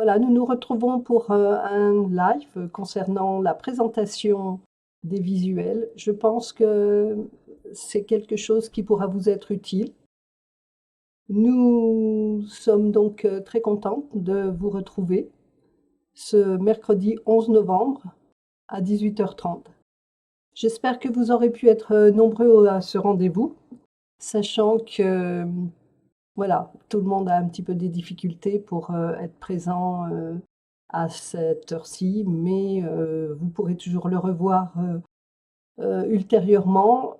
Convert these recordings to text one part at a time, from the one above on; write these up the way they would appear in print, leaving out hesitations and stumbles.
Voilà, nous nous retrouvons pour un live concernant la présentation des visuels. Je pense que c'est quelque chose qui pourra vous être utile. Nous sommes donc très contents de vous retrouver ce mercredi 11 novembre à 18h30. J'espère que vous aurez pu être nombreux à ce rendez-vous, sachant que voilà, tout le monde a un petit peu des difficultés pour être présent à cette heure-ci, mais vous pourrez toujours le revoir ultérieurement.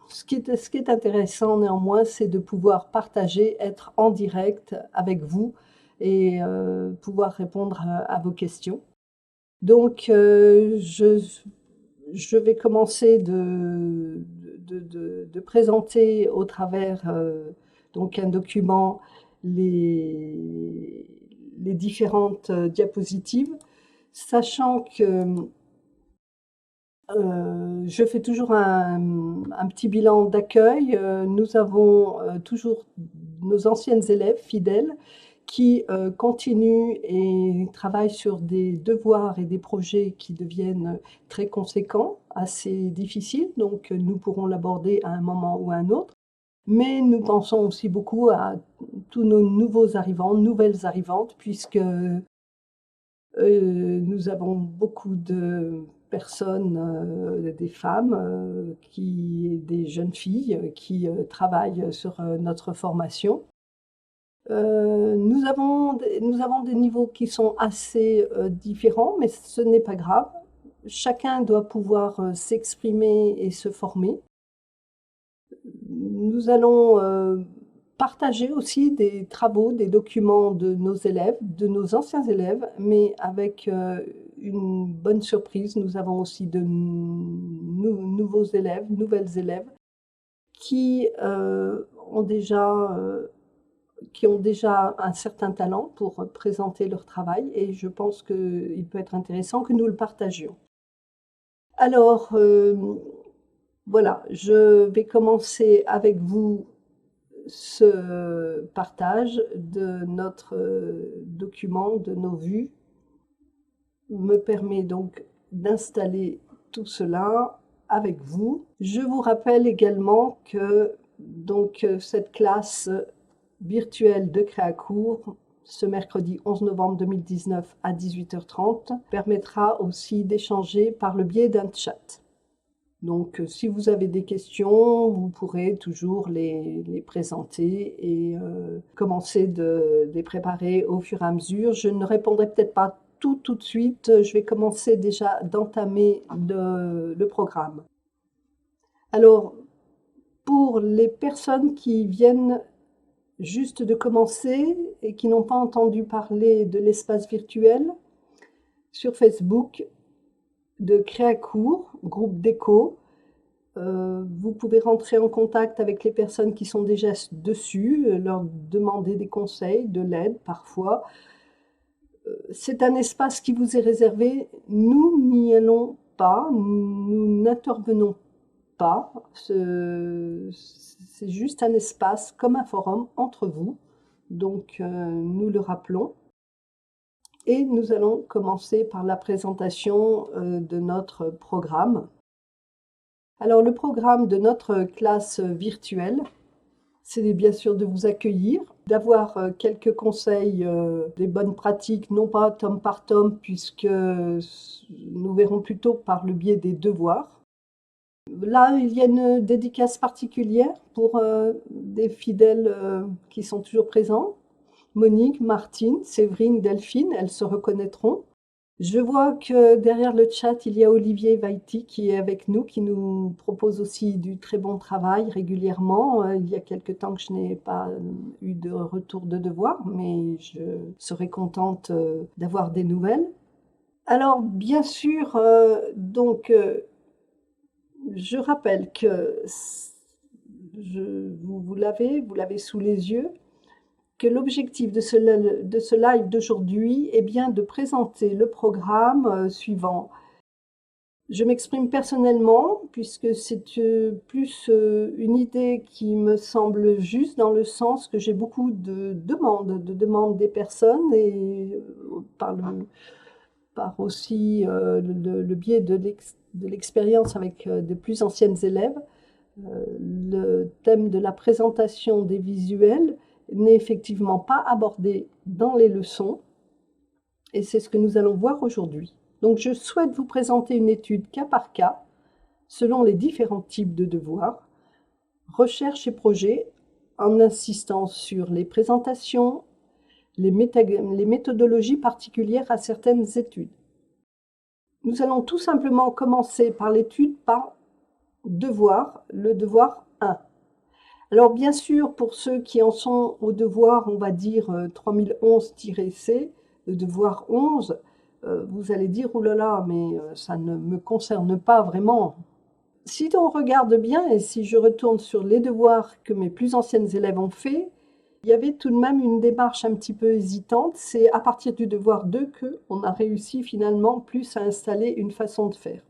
Ce qui est intéressant néanmoins, c'est de pouvoir partager, être en direct avec vous et pouvoir répondre à vos questions. Donc, je vais commencer de présenter au travers donc un document les différentes diapositives, sachant que je fais toujours un petit bilan d'accueil. Nous avons toujours nos anciennes élèves fidèles qui continuent et travaillent sur des devoirs et des projets qui deviennent très conséquents, assez difficiles, donc nous pourrons l'aborder à un moment ou à un autre. Mais nous pensons aussi beaucoup à tous nos nouveaux arrivants, nouvelles arrivantes, puisque nous avons beaucoup de personnes, des femmes, des jeunes filles qui travaillent sur notre formation. Nous avons des niveaux qui sont assez différents, mais ce n'est pas grave. Chacun doit pouvoir s'exprimer et se former. Nous allons partager aussi des travaux, des documents de nos élèves, de nos anciens élèves, mais avec une bonne surprise. Nous avons aussi de nouveaux élèves, nouvelles élèves qui qui ont déjà un certain talent pour présenter leur travail et je pense qu'il peut être intéressant que nous le partagions. Alors, voilà, je vais commencer avec vous ce partage de notre document, de nos vues, me permet donc d'installer tout cela avec vous. Je vous rappelle également que donc cette classe virtuelle de Créacourt, ce mercredi 11 novembre 2019 à 18h30, permettra aussi d'échanger par le biais d'un chat. Donc, si vous avez des questions, vous pourrez toujours les présenter et commencer de les préparer au fur et à mesure. Je ne répondrai peut-être pas tout de suite. Je vais commencer déjà d'entamer le programme. Alors, pour les personnes qui viennent juste de commencer et qui n'ont pas entendu parler de l'espace virtuel, sur Facebook, de Créacourt, groupe d'écho, vous pouvez rentrer en contact avec les personnes qui sont déjà dessus, leur demander des conseils, de l'aide parfois. C'est un espace qui vous est réservé. Nous n'y allons pas, nous n'intervenons pas. C'est juste un espace comme un forum entre vous. Donc, nous le rappelons. Et nous allons commencer par la présentation de notre programme. Alors, le programme de notre classe virtuelle, c'est bien sûr de vous accueillir, d'avoir quelques conseils, des bonnes pratiques, non pas tome par tome, puisque nous verrons plutôt par le biais des devoirs. Là, il y a une dédicace particulière pour des fidèles qui sont toujours présents. Monique, Martine, Séverine, Delphine, elles se reconnaîtront. Je vois que derrière le chat, il y a Olivier Vaiti qui est avec nous, qui nous propose aussi du très bon travail régulièrement. Il y a quelque temps que je n'ai pas eu de retour de devoir, mais je serais contente d'avoir des nouvelles. Alors, bien sûr, je rappelle que vous l'avez sous les yeux, que l'objectif de ce live d'aujourd'hui est bien de présenter le programme suivant. Je m'exprime personnellement, puisque c'est plus une idée qui me semble juste dans le sens que j'ai beaucoup de demandes des personnes et par aussi le biais de l'expérience avec de plus anciennes élèves, le thème de la présentation des visuels n'est effectivement pas abordé dans les leçons et c'est ce que nous allons voir aujourd'hui. Donc je souhaite vous présenter une étude cas par cas selon les différents types de devoirs, recherche et projet, en insistant sur les présentations, les méthodologies particulières à certaines études. Nous allons tout simplement commencer par l'étude par devoir, le devoir 1. Alors bien sûr, pour ceux qui en sont au devoir, on va dire 3011-C, le devoir 11, vous allez dire, oh là là, mais ça ne me concerne pas vraiment. Si on regarde bien, et si je retourne sur les devoirs que mes plus anciennes élèves ont fait, il y avait tout de même une démarche un petit peu hésitante. C'est à partir du devoir 2 qu'on a réussi finalement plus à installer une façon de faire.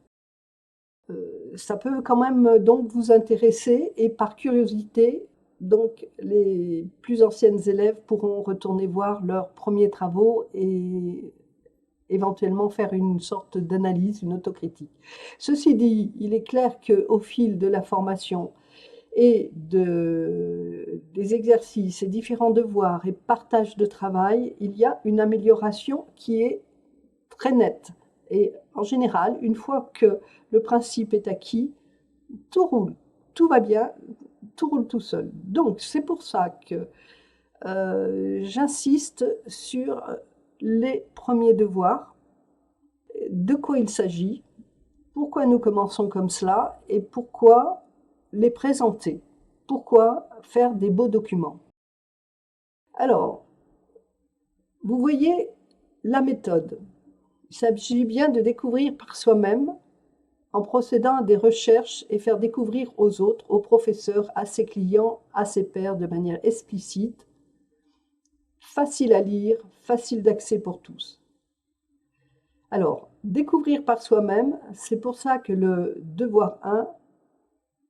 Ça peut quand même donc vous intéresser et par curiosité, donc les plus anciennes élèves pourront retourner voir leurs premiers travaux et éventuellement faire une sorte d'analyse, une autocritique. Ceci dit, il est clair qu'au fil de la formation et des exercices et différents devoirs et partage de travail, il y a une amélioration qui est très nette. Et en général, une fois que le principe est acquis, tout roule, tout va bien, tout roule tout seul. Donc c'est pour ça que j'insiste sur les premiers devoirs, de quoi il s'agit, pourquoi nous commençons comme cela et pourquoi les présenter, pourquoi faire des beaux documents. Alors, vous voyez la méthode. Il s'agit bien de découvrir par soi-même en procédant à des recherches et faire découvrir aux autres, aux professeurs, à ses clients, à ses pairs de manière explicite, facile à lire, facile d'accès pour tous. Alors, découvrir par soi-même, c'est pour ça que le devoir 1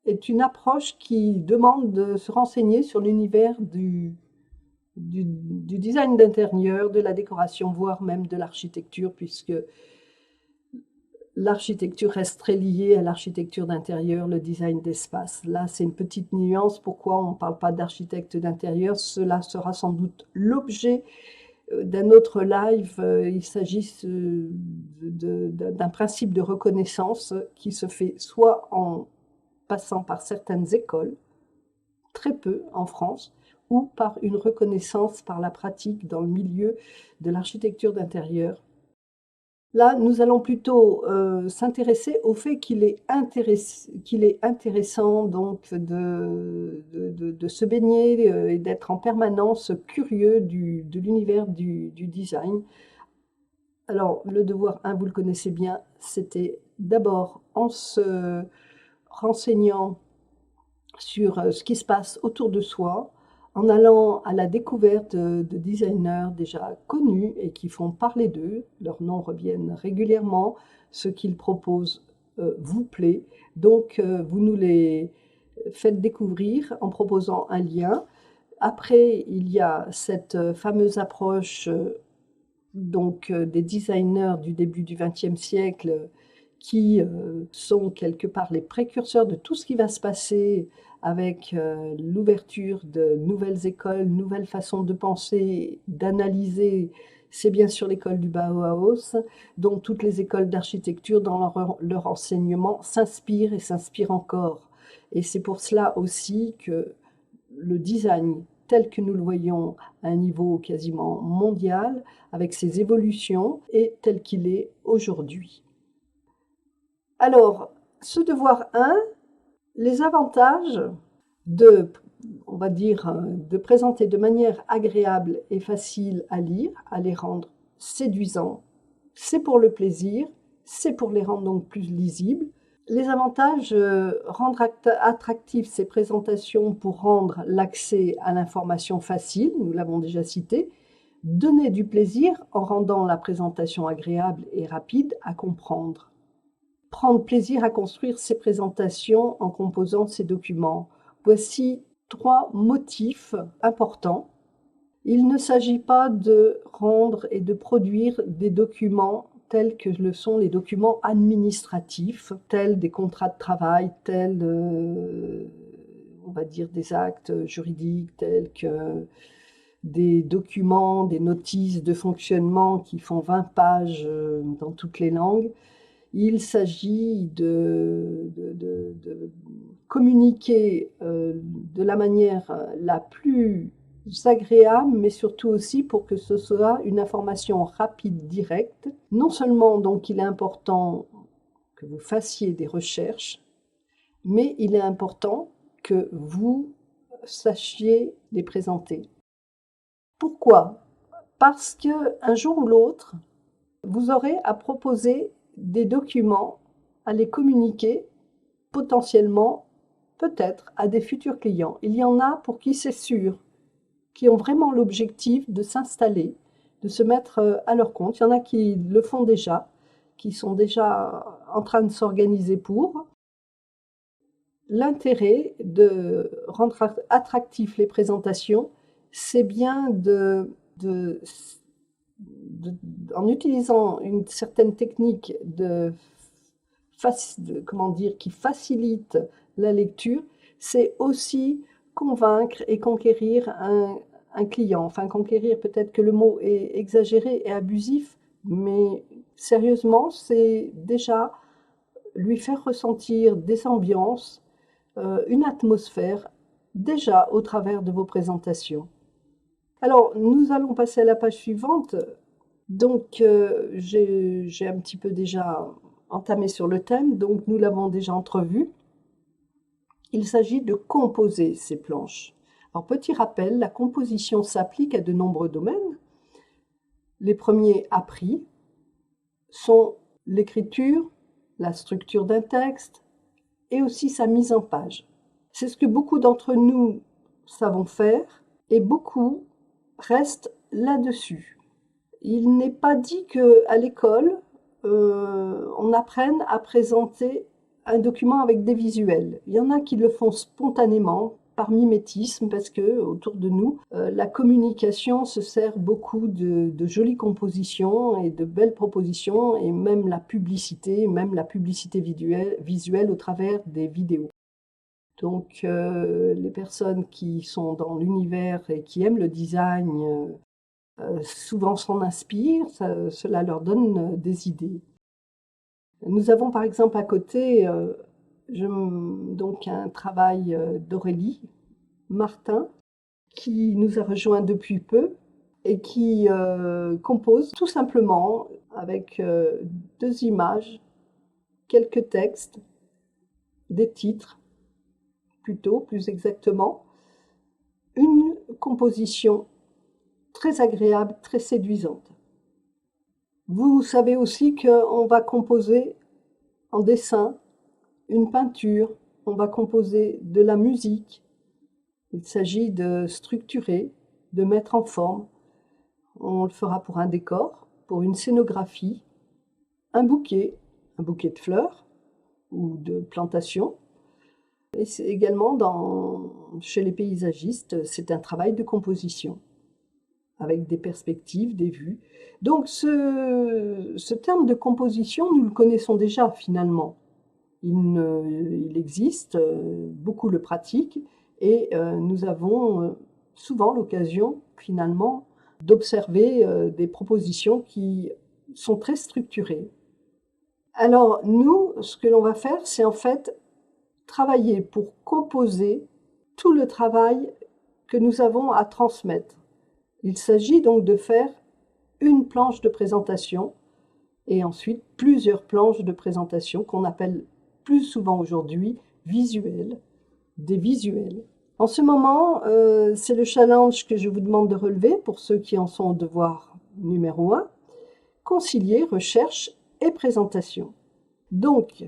est une approche qui demande de se renseigner sur l'univers du design d'intérieur, de la décoration, voire même de l'architecture, puisque l'architecture reste très liée à l'architecture d'intérieur, le design d'espace. Là, c'est une petite nuance. Pourquoi on ne parle pas d'architecte d'intérieur? Cela sera sans doute l'objet d'un autre live. Il s'agit d'un principe de reconnaissance qui se fait soit en passant par certaines écoles, très peu en France, ou par une reconnaissance par la pratique dans le milieu de l'architecture d'intérieur. Là, nous allons plutôt s'intéresser au fait qu'il est intéressant donc de se baigner et d'être en permanence curieux de l'univers du design. Alors, le devoir 1, vous le connaissez bien, c'était d'abord en se renseignant sur ce qui se passe autour de soi, en allant à la découverte de designers déjà connus et qui font parler d'eux. Leurs noms reviennent régulièrement. Ce qu'ils proposent vous plaît. Donc, vous nous les faites découvrir en proposant un lien. Après, il y a cette fameuse approche des designers du début du XXe siècle qui sont quelque part les précurseurs de tout ce qui va se passer avec l'ouverture de nouvelles écoles, nouvelles façons de penser, d'analyser. C'est bien sûr l'école du Bauhaus, dont toutes les écoles d'architecture dans leur enseignement s'inspirent et s'inspirent encore. Et c'est pour cela aussi que le design tel que nous le voyons à un niveau quasiment mondial, avec ses évolutions, est tel qu'il est aujourd'hui. Alors, ce devoir 1, les avantages on va dire, de présenter de manière agréable et facile à lire, à les rendre séduisants, c'est pour le plaisir, c'est pour les rendre donc plus lisibles. Les avantages, rendre attractives ces présentations pour rendre l'accès à l'information facile, nous l'avons déjà cité, donner du plaisir en rendant la présentation agréable et rapide à comprendre. prendre plaisir à construire ses présentations en composant ces documents. Voici 3 motifs importants. Il ne s'agit pas de rendre et de produire des documents tels que le sont les documents administratifs, tels des contrats de travail, tels, on va dire, des actes juridiques, tels que des documents, des notices de fonctionnement qui font 20 pages dans toutes les langues. Il s'agit de communiquer de la manière la plus agréable, mais surtout aussi pour que ce soit une information rapide, directe. Non seulement donc il est important que vous fassiez des recherches, mais il est important que vous sachiez les présenter. Pourquoi? Parce qu'un jour ou l'autre, vous aurez à proposer des documents, à les communiquer potentiellement, peut-être, à des futurs clients. Il y en a pour qui c'est sûr, qui ont vraiment l'objectif de s'installer, de se mettre à leur compte. Il y en a qui le font déjà, qui sont déjà en train de s'organiser pour. L'intérêt de rendre attractifs les présentations, c'est bien en utilisant une certaine technique comment dire, qui facilite la lecture, c'est aussi convaincre et conquérir un client. Enfin, conquérir, peut-être que le mot est exagéré et abusif, mais sérieusement, c'est déjà lui faire ressentir des ambiances, une atmosphère, déjà au travers de vos présentations. Alors, nous allons passer à la page suivante. Donc, j'ai un petit peu déjà entamé sur le thème, donc nous l'avons déjà entrevu. Il s'agit de composer ces planches. Alors, petit rappel, la composition s'applique à de nombreux domaines. Les premiers appris sont l'écriture, la structure d'un texte et aussi sa mise en page. C'est ce que beaucoup d'entre nous savons faire et beaucoup restent là-dessus. Il n'est pas dit qu'à l'école, on apprenne à présenter un document avec des visuels. Il y en a qui le font spontanément, par mimétisme, parce que autour de nous, la communication se sert beaucoup de jolies compositions et de belles propositions, et même la publicité visuelle au travers des vidéos. Donc, les personnes qui sont dans l'univers et qui aiment le design, souvent s'en inspirent, cela leur donne des idées. Nous avons par exemple à côté donc un travail d'Aurélie Martin qui nous a rejoint depuis peu et qui compose tout simplement avec 2 images, quelques textes, des titres plutôt, plus exactement, une composition très agréable, très séduisante. Vous savez aussi qu'on va composer en dessin une peinture, on va composer de la musique. Il s'agit de structurer, de mettre en forme. On le fera pour un décor, pour une scénographie, un bouquet de fleurs ou de plantations. Et c'est également chez les paysagistes, c'est un travail de composition, avec des perspectives, des vues. Donc ce terme de composition, nous le connaissons déjà finalement. Il existe, beaucoup le pratiquent, et nous avons souvent l'occasion finalement d'observer des propositions qui sont très structurées. Alors nous, ce que l'on va faire, c'est en fait travailler pour composer tout le travail que nous avons à transmettre. Il s'agit donc de faire une planche de présentation et ensuite plusieurs planches de présentation qu'on appelle plus souvent aujourd'hui visuels, des visuels. En ce moment, c'est le challenge que je vous demande de relever pour ceux qui en sont au devoir numéro 1, concilier recherche et présentation. Donc,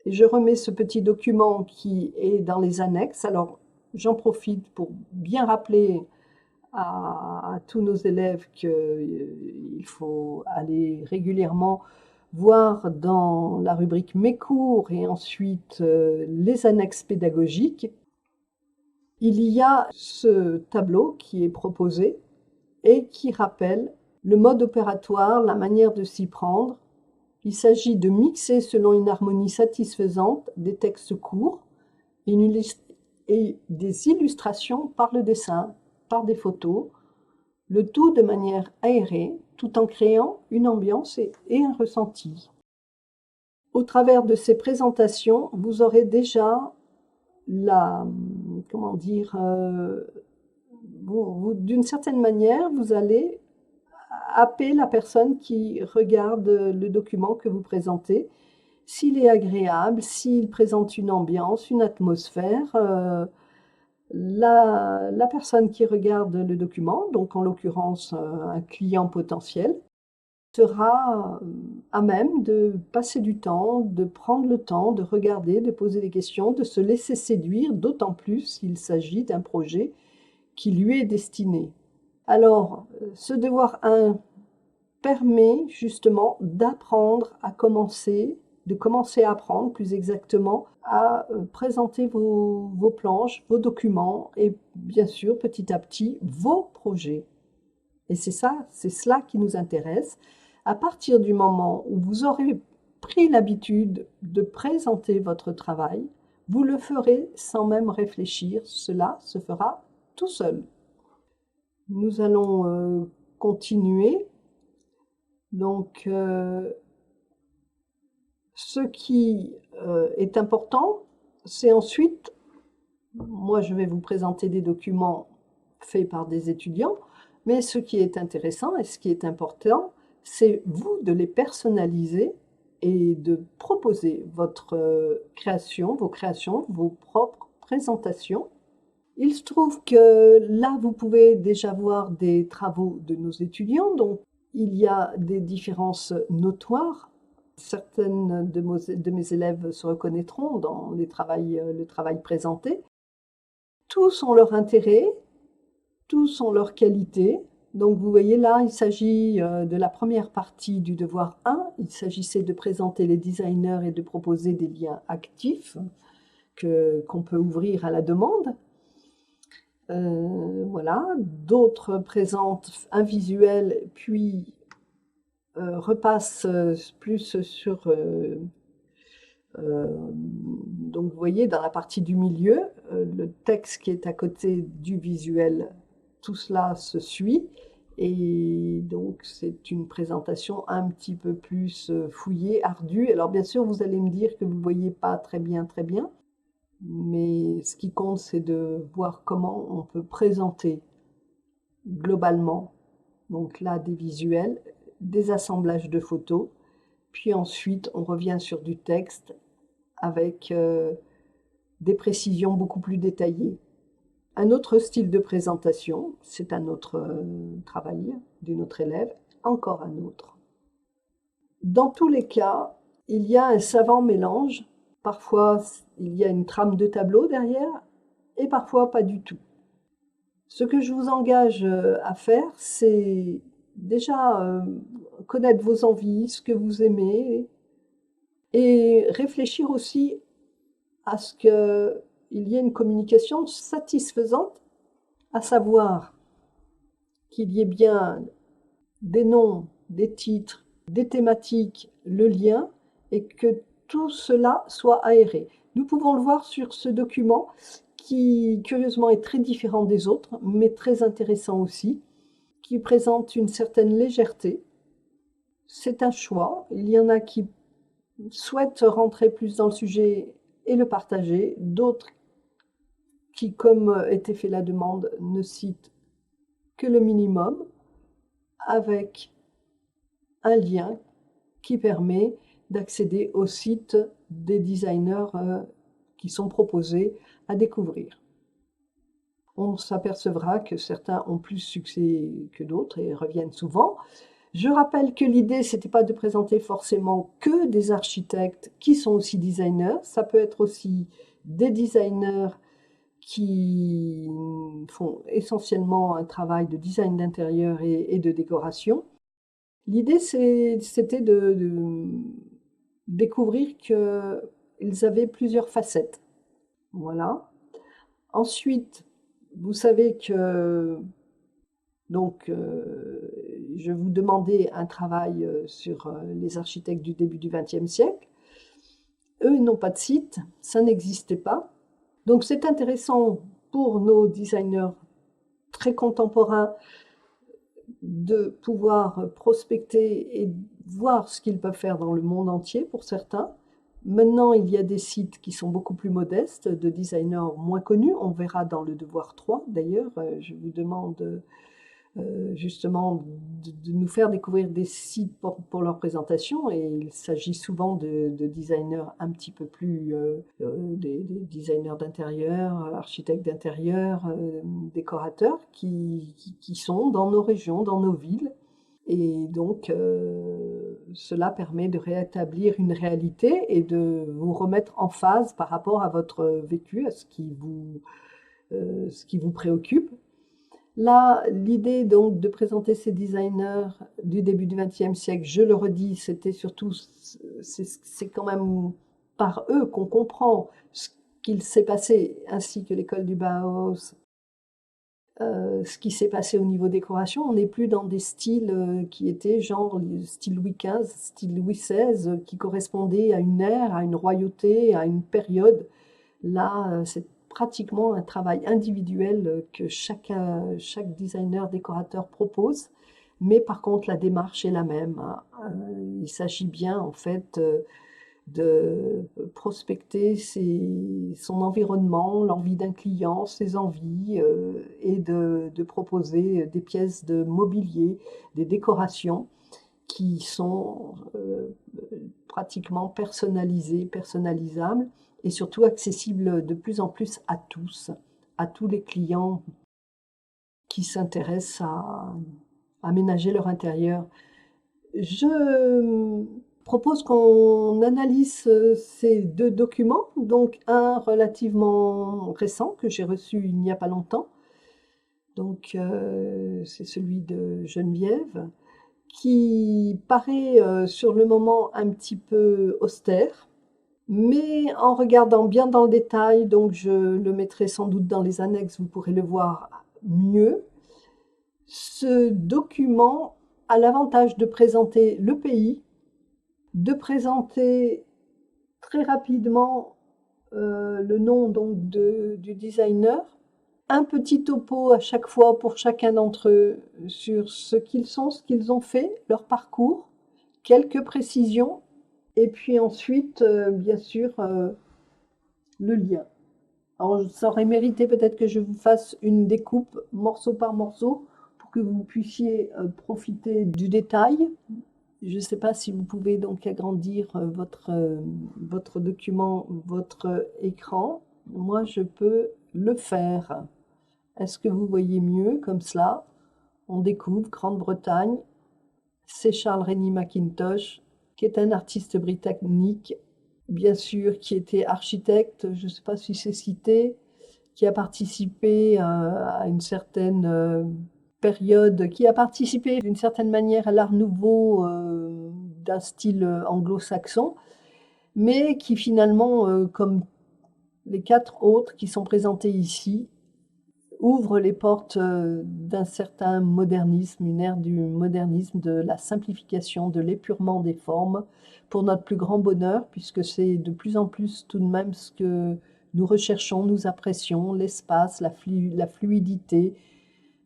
je remets ce petit document qui est dans les annexes. Alors, j'en profite pour bien rappeler à tous nos élèves qu'il faut aller régulièrement voir dans la rubrique Mes cours et ensuite les annexes pédagogiques, il y a ce tableau qui est proposé et qui rappelle le mode opératoire, la manière de s'y prendre. Il s'agit de mixer selon une harmonie satisfaisante des textes courts et des illustrations par le dessin, par des photos, le tout de manière aérée, tout en créant une ambiance et un ressenti. Au travers de ces présentations, vous aurez déjà comment dire, d'une certaine manière, vous allez happer la personne qui regarde le document que vous présentez, s'il est agréable, s'il présente une ambiance, une atmosphère. La personne qui regarde le document, donc en l'occurrence un client potentiel, sera à même de passer du temps, de prendre le temps, de regarder, de poser des questions, de se laisser séduire, d'autant plus s'il s'agit d'un projet qui lui est destiné. Alors, ce devoir 1 permet justement d'apprendre à commencer, de commencer à apprendre plus exactement à présenter vos planches, vos documents et bien sûr petit à petit vos projets. Et c'est cela qui nous intéresse. À partir du moment où vous aurez pris l'habitude de présenter votre travail, vous le ferez sans même réfléchir, cela se fera tout seul. Nous allons continuer. Donc, ce qui est important, c'est ensuite, moi je vais vous présenter des documents faits par des étudiants, mais ce qui est intéressant et ce qui est important, c'est vous de les personnaliser et de proposer votre création, vos propres présentations. Il se trouve que là, vous pouvez déjà voir des travaux de nos étudiants, donc il y a des différences notoires. Certaines de mes élèves se reconnaîtront dans le travail présenté. Tous ont leur intérêt, tous ont leur qualité. Donc vous voyez là, il s'agit de la première partie du devoir 1. Il s'agissait de présenter les designers et de proposer des liens actifs qu'on peut ouvrir à la demande. Voilà, d'autres présentent un visuel, puis repassent plus sur... donc vous voyez, dans la partie du milieu, le texte qui est à côté du visuel, tout cela se suit. Et donc c'est une présentation un petit peu plus fouillée, ardue. Alors bien sûr, vous allez me dire que vous ne voyez pas très bien, mais ce qui compte, c'est de voir comment on peut présenter globalement, donc là des visuels, des assemblages de photos, puis ensuite on revient sur du texte avec des précisions beaucoup plus détaillées. Un autre style de présentation, c'est un autre travail d'une autre élève, encore un autre. Dans tous les cas, il y a un savant mélange. Parfois, il y a une trame de tableau derrière, et parfois pas du tout. Ce que je vous engage à faire, c'est déjà connaître vos envies, ce que vous aimez, et réfléchir aussi à ce qu'il y ait une communication satisfaisante, à savoir qu'il y ait bien des noms, des titres, des thématiques, le lien, et que tout cela soit aéré. Nous pouvons le voir sur ce document qui, curieusement, est très différent des autres, mais très intéressant aussi, qui présente une certaine légèreté. C'est un choix. Il y en a qui souhaitent rentrer plus dans le sujet et le partager, d'autres qui, comme était fait la demande, ne citent que le minimum, avec un lien qui permet d'accéder au site des designers qui sont proposés à découvrir. On s'apercevra que certains ont plus succès que d'autres et reviennent souvent. Je rappelle que l'idée, ce n'était pas de présenter forcément que des architectes qui sont aussi designers. Ça peut être aussi des designers qui font essentiellement un travail de design d'intérieur et de décoration. L'idée, c'était de découvrir qu'ils avaient plusieurs facettes. Voilà. Ensuite, vous savez que donc je vous demandais un travail sur les architectes du début du XXe siècle. Eux, ils n'ont pas de site, ça n'existait pas. Donc c'est intéressant pour nos designers très contemporains de pouvoir prospecter et voir ce qu'ils peuvent faire dans le monde entier pour certains. Maintenant, il y a des sites qui sont beaucoup plus modestes, de designers moins connus. On verra dans le devoir 3, d'ailleurs. Je vous demande justement de nous faire découvrir des sites pour leur présentation. Et il s'agit souvent de designers un petit peu plus, des designers d'intérieur, architectes d'intérieur, décorateurs qui sont dans nos régions, dans nos villes. Et donc, cela permet de rétablir une réalité et de vous remettre en phase par rapport à votre vécu, à ce qui vous préoccupe. Là, l'idée donc de présenter ces designers du début du XXe siècle, je le redis, c'était surtout, c'est quand même par eux qu'on comprend ce qu'il s'est passé, ainsi que l'école du Bauhaus, ce qui s'est passé au niveau décoration. On n'est plus dans des styles qui étaient genre style Louis XV, style Louis XVI, qui correspondaient à une ère, à une royauté, à une période. Là, c'est pratiquement un travail individuel que chaque designer, décorateur propose. Mais par contre, la démarche est la même, hein. Il s'agit bien, en fait, de prospecter son environnement, l'envie d'un client, ses envies, et de proposer des pièces de mobilier, des décorations qui sont pratiquement personnalisées, personnalisables et surtout accessibles de plus en plus à tous les clients qui s'intéressent à aménager leur intérieur. Je propose qu'on analyse ces deux documents, donc un relativement récent que j'ai reçu il n'y a pas longtemps, donc c'est celui de Geneviève, qui paraît sur le moment un petit peu austère, mais en regardant bien dans le détail, donc je le mettrai sans doute dans les annexes, vous pourrez le voir mieux. Ce document a l'avantage de présenter le pays, de présenter très rapidement le nom donc du designer, un petit topo à chaque fois pour chacun d'entre eux sur ce qu'ils sont, ce qu'ils ont fait, leur parcours, quelques précisions, et puis ensuite, bien sûr, le lien. Alors, ça aurait mérité peut-être que je vous fasse une découpe morceau par morceau pour que vous puissiez profiter du détail. Je ne sais pas si vous pouvez donc agrandir votre document, votre écran. Moi, je peux le faire. Est-ce que vous voyez mieux comme cela? On découvre Grande-Bretagne. C'est Charles Rennie Mackintosh, qui est un artiste britannique, bien sûr, qui était architecte, je ne sais pas si c'est cité, qui a participé à une certaine période, qui a participé d'une certaine manière à l'Art Nouveau d'un style anglo-saxon, mais qui finalement, comme les 4 autres qui sont présentés ici, ouvre les portes d'un certain modernisme, une ère du modernisme, de la simplification, de l'épurement des formes, pour notre plus grand bonheur, puisque c'est de plus en plus tout de même ce que nous recherchons, nous apprécions, l'espace, la fluidité,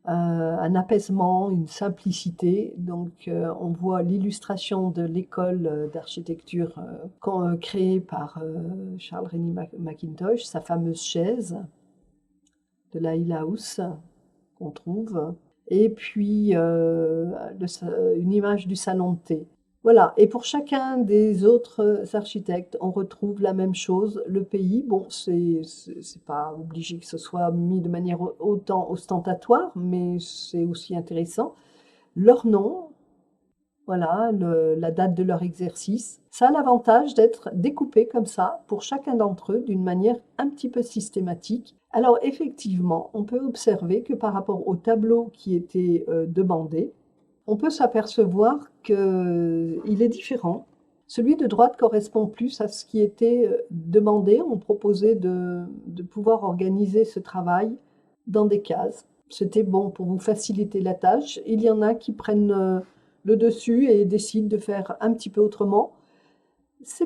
un apaisement, une simplicité. Donc on voit l'illustration de l'école d'architecture créée par Charles Rennie Mackintosh, sa fameuse chaise de la Hill House qu'on trouve, et puis une image du salon de thé. Voilà, et pour chacun des autres architectes, on retrouve la même chose, le pays. Bon, c'est pas obligé que ce soit mis de manière autant ostentatoire, mais c'est aussi intéressant. Leur nom, voilà, la date de leur exercice. Ça a l'avantage d'être découpé comme ça pour chacun d'entre eux d'une manière un petit peu systématique. Alors effectivement, on peut observer que par rapport au tableau qui était demandé, on peut s'apercevoir qu'il est différent. Celui de droite correspond plus à ce qui était demandé. On proposait de pouvoir organiser ce travail dans des cases. C'était bon pour vous faciliter la tâche. Il y en a qui prennent le dessus et décident de faire un petit peu autrement. Ce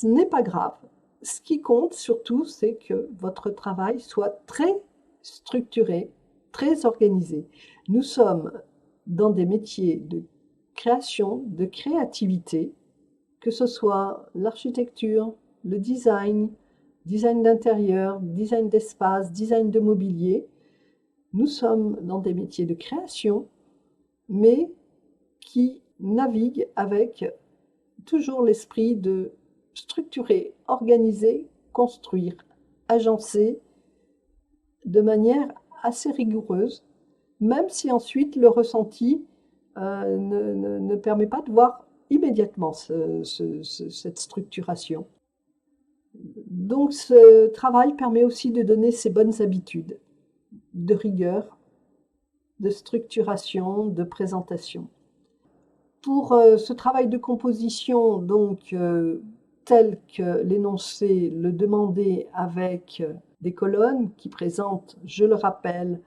n'est pas grave. Ce qui compte surtout, c'est que votre travail soit très structuré, très organisé. Nous sommes dans des métiers de création, de créativité, que ce soit l'architecture, le design, design d'intérieur, design d'espace, design de mobilier. Nous sommes dans des métiers de création, mais qui naviguent avec toujours l'esprit de structurer, organiser, construire, agencer de manière assez rigoureuse, même si ensuite le ressenti ne permet pas de voir immédiatement cette structuration. Donc ce travail permet aussi de donner ces bonnes habitudes de rigueur, de structuration, de présentation. Pour ce travail de composition, donc tel que l'énoncé le demandait, avec des colonnes qui présentent, je le rappelle,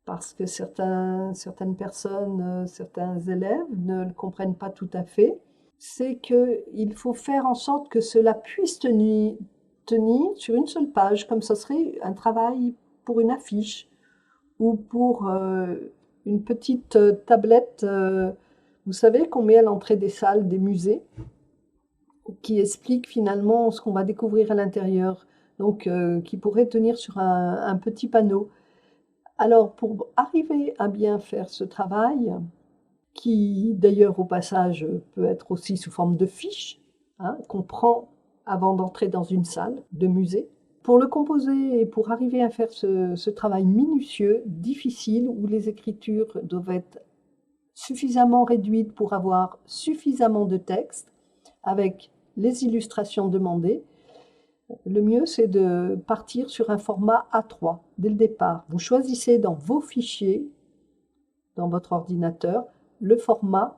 parce que certaines personnes, certains élèves ne le comprennent pas tout à fait, c'est qu'il faut faire en sorte que cela puisse tenir sur une seule page, comme ce serait un travail pour une affiche ou pour une petite tablette, vous savez, qu'on met à l'entrée des salles, des musées, qui explique finalement ce qu'on va découvrir à l'intérieur, donc qui pourrait tenir sur un petit panneau. Alors, pour arriver à bien faire ce travail, qui d'ailleurs au passage peut être aussi sous forme de fiche, hein, qu'on prend avant d'entrer dans une salle de musée, pour le composer et pour arriver à faire ce travail minutieux, difficile, où les écritures doivent être suffisamment réduites pour avoir suffisamment de texte, avec les illustrations demandées, le mieux, c'est de partir sur un format A3 dès le départ. Vous choisissez dans vos fichiers, dans votre ordinateur, le format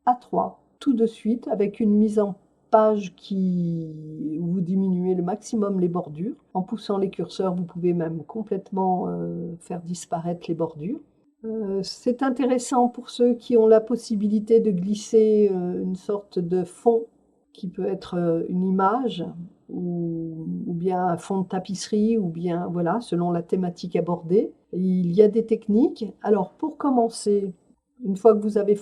A3 tout de suite, avec une mise en page où vous diminuez le maximum les bordures. En poussant les curseurs, vous pouvez même complètement faire disparaître les bordures. C'est intéressant pour ceux qui ont la possibilité de glisser une sorte de fond qui peut être une image ou bien un fond de tapisserie, ou bien, voilà, selon la thématique abordée. Il y a des techniques. Alors, pour commencer, une fois que vous avez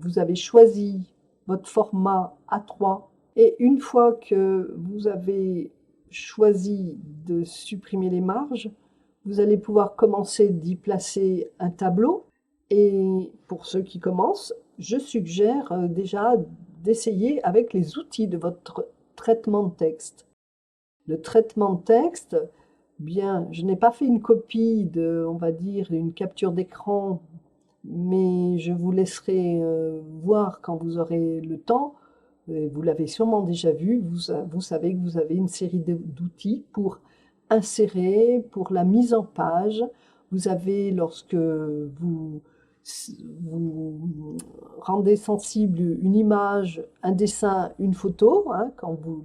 vous avez choisi votre format A3, et une fois que vous avez choisi de supprimer les marges, vous allez pouvoir commencer d'y placer un tableau. Et pour ceux qui commencent, je suggère déjà d'essayer avec les outils de votre traitement de texte. Le traitement de texte, bien, je n'ai pas fait une copie on va dire, une capture d'écran, mais je vous laisserai voir quand vous aurez le temps. Et vous l'avez sûrement déjà vu, vous savez que vous avez une série d'outils pour insérer, pour la mise en page. Vous avez, lorsque vous rendez sensible une image, un dessin, une photo, hein, quand vous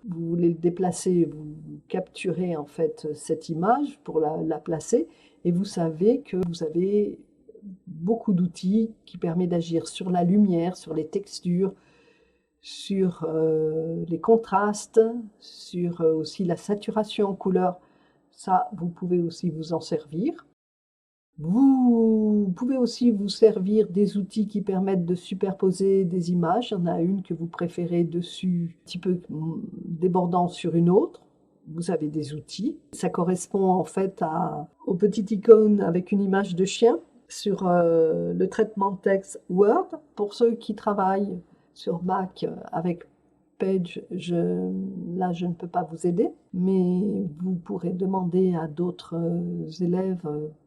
voulez le déplacer, vous capturez en fait cette image pour la placer, et vous savez que vous avez beaucoup d'outils qui permettent d'agir sur la lumière, sur les textures, sur les contrastes, sur aussi la saturation en couleur. Ça, vous pouvez aussi vous en servir. Vous pouvez aussi vous servir des outils qui permettent de superposer des images. Il y en a une que vous préférez dessus, un petit peu débordant sur une autre. Vous avez des outils. Ça correspond en fait aux petites icônes avec une image de chien sur le traitement de texte Word. Pour ceux qui travaillent sur Mac avec Page, là je ne peux pas vous aider, mais vous pourrez demander à d'autres élèves,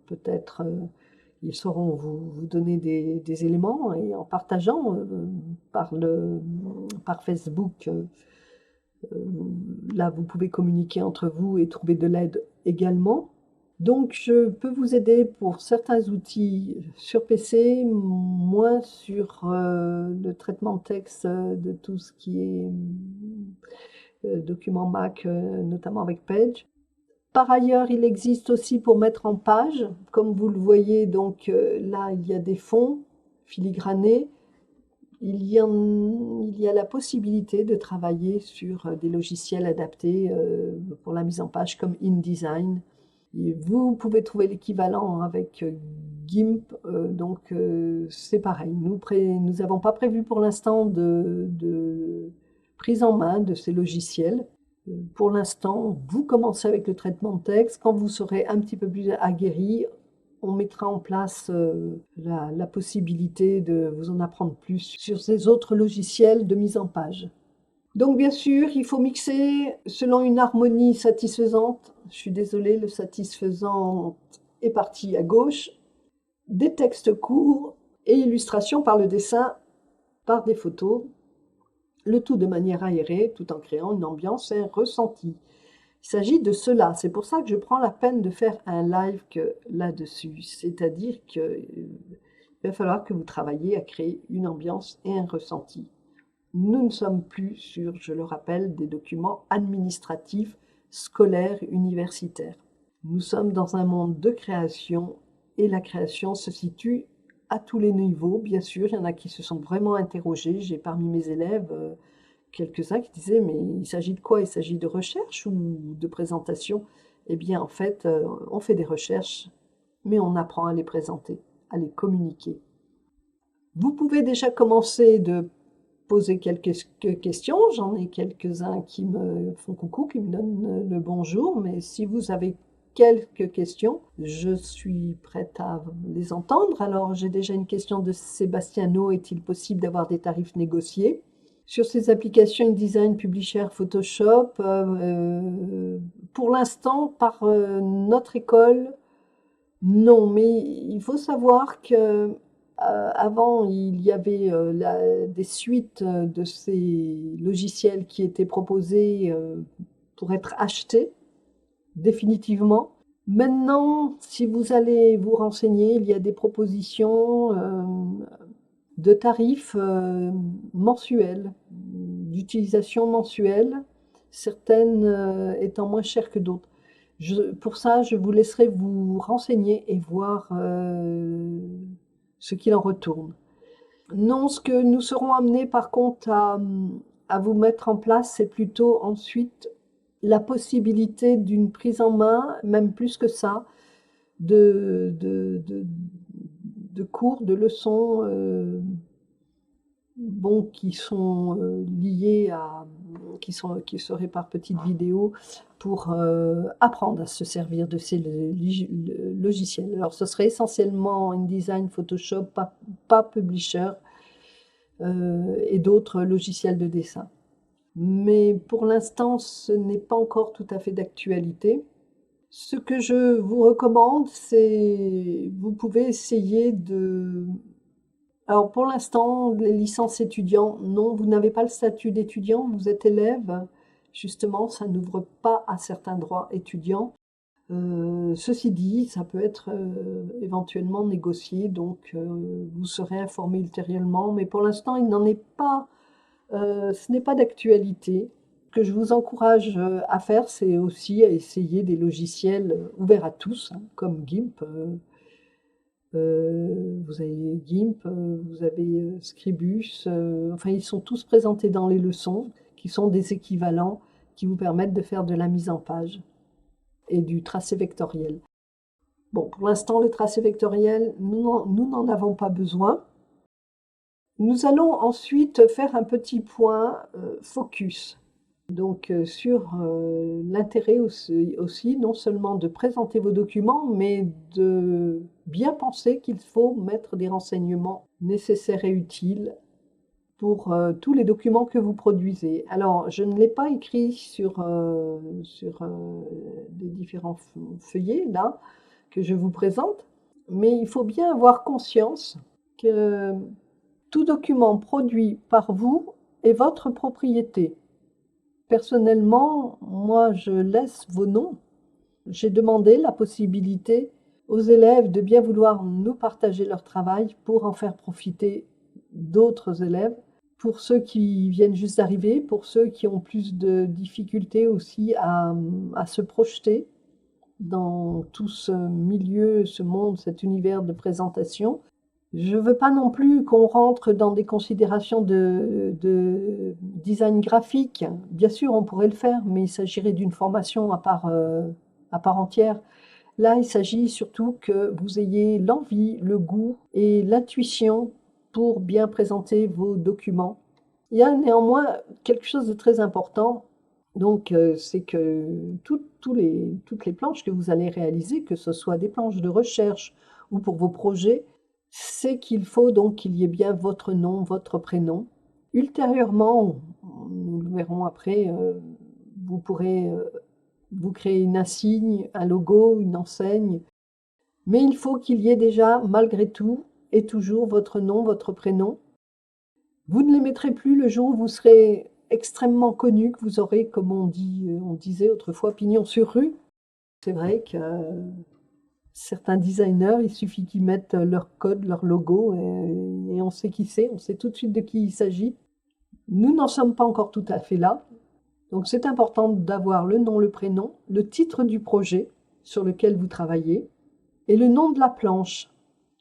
peut-être ils sauront vous donner des éléments, et en partageant par Facebook, là vous pouvez communiquer entre vous et trouver de l'aide également. Donc je peux vous aider pour certains outils sur PC, moins sur, le traitement de texte, de tout ce qui est, document Mac, notamment avec Page. Par ailleurs, il existe aussi pour mettre en page, comme vous le voyez donc, là il y a des fonds filigranés. Il y a la possibilité de travailler sur, des logiciels adaptés, pour la mise en page comme InDesign. Et vous pouvez trouver l'équivalent avec, GIMP, donc c'est pareil. Nous n'avons pas prévu pour l'instant de prise en main de ces logiciels. Pour l'instant, vous commencez avec le traitement de texte. Quand vous serez un petit peu plus aguerri, on mettra en place la possibilité de vous en apprendre plus sur ces autres logiciels de mise en page. Donc bien sûr, il faut mixer selon une harmonie satisfaisante. Je suis désolée, le satisfaisant est parti à gauche. Des textes courts et illustrations par le dessin, par des photos. Le tout de manière aérée, tout en créant une ambiance et un ressenti. Il s'agit de cela. C'est pour ça que je prends la peine de faire un live là-dessus. C'est-à-dire qu'il va falloir que vous travailliez à créer une ambiance et un ressenti. Nous ne sommes plus sur, je le rappelle, des documents administratifs, scolaires, universitaires. Nous sommes dans un monde de création et la création se situe à tous les niveaux. Bien sûr, il y en a qui se sont vraiment interrogés. J'ai parmi mes élèves quelques-uns qui disaient, mais il s'agit de quoi? Il s'agit de recherche ou de présentation? Eh bien, en fait, on fait des recherches, mais on apprend à les présenter, à les communiquer. Vous pouvez déjà commencer de poser quelques questions. J'en ai quelques-uns qui me font coucou, qui me donnent le bonjour, mais si vous avez quelques questions, je suis prête à les entendre. Alors, j'ai déjà une question de Sébastiano. Est-il possible d'avoir des tarifs négociés? Sur ces applications InDesign, Publisher, Photoshop, pour l'instant, par notre école, non. Mais il faut savoir que avant, il y avait des suites de ces logiciels qui étaient proposés pour être achetés définitivement. Maintenant, si vous allez vous renseigner, il y a des propositions de tarifs mensuels, d'utilisation mensuelle, certaines étant moins chères que d'autres. Pour ça, je vous laisserai vous renseigner et voir ce qu'il en retourne. Non, ce que nous serons amenés par contre à vous mettre en place, c'est plutôt ensuite la possibilité d'une prise en main, même plus que ça, de cours, de leçons bon, qui sont liées à, qui seraient par petites vidéos pour apprendre à se servir de ces logiciels. Alors, ce serait essentiellement InDesign, Photoshop, pas Publisher et d'autres logiciels de dessin. Mais pour l'instant, ce n'est pas encore tout à fait d'actualité. Ce que je vous recommande, c'est vous pouvez essayer de... Alors pour l'instant, les licences étudiants, non, vous n'avez pas le statut d'étudiant, vous êtes élève. Justement, ça n'ouvre pas à certains droits étudiants. Ceci dit, ça peut être éventuellement négocié, donc vous serez informé ultérieurement. Mais pour l'instant, il n'en est pas, ce n'est pas d'actualité. Ce que je vous encourage à faire, c'est aussi à essayer des logiciels ouverts à tous, hein, comme GIMP. Vous avez GIMP, vous avez Scribus, enfin ils sont tous présentés dans les leçons, qui sont des équivalents qui vous permettent de faire de la mise en page et du tracé vectoriel. Bon, pour l'instant, le tracé vectoriel, nous n'en avons pas besoin. Nous allons ensuite faire un petit point focus. Donc sur l'intérêt aussi, non seulement de présenter vos documents, mais de bien penser qu'il faut mettre des renseignements nécessaires et utiles pour tous les documents que vous produisez. Alors, je ne l'ai pas écrit sur les différents feuillets, là, que je vous présente, mais il faut bien avoir conscience que tout document produit par vous est votre propriété. Personnellement, moi, je laisse vos noms, J'ai demandé la possibilité aux élèves de bien vouloir nous partager leur travail pour en faire profiter d'autres élèves, pour ceux qui viennent juste d'arriver, pour ceux qui ont plus de difficultés aussi à se projeter dans tout ce milieu, ce monde, cet univers de présentation. Je ne veux pas non plus qu'on rentre dans des considérations de design graphique. Bien sûr, on pourrait le faire, mais il s'agirait d'une formation à part entière. Là, il s'agit surtout que vous ayez l'envie, le goût et l'intuition pour bien présenter vos documents. Il y a néanmoins quelque chose de très important, donc c'est que toutes les planches que vous allez réaliser, que ce soit des planches de recherche ou pour vos projets, c'est qu'il faut donc qu'il y ait bien votre nom, votre prénom. Ultérieurement, nous le verrons après, vous pourrez vous créer une insigne, un logo, une enseigne, mais il faut qu'il y ait déjà, malgré tout, et toujours votre nom, votre prénom. Vous ne les mettrez plus le jour où vous serez extrêmement connu, que vous aurez, comme on disait autrefois, pignon sur rue. C'est vrai que certains designers, il suffit qu'ils mettent leur code, leur logo, et on sait qui c'est, on sait tout de suite de qui il s'agit. Nous n'en sommes pas encore tout à fait là. Donc c'est important d'avoir le nom, le prénom, le titre du projet sur lequel vous travaillez et le nom de la planche.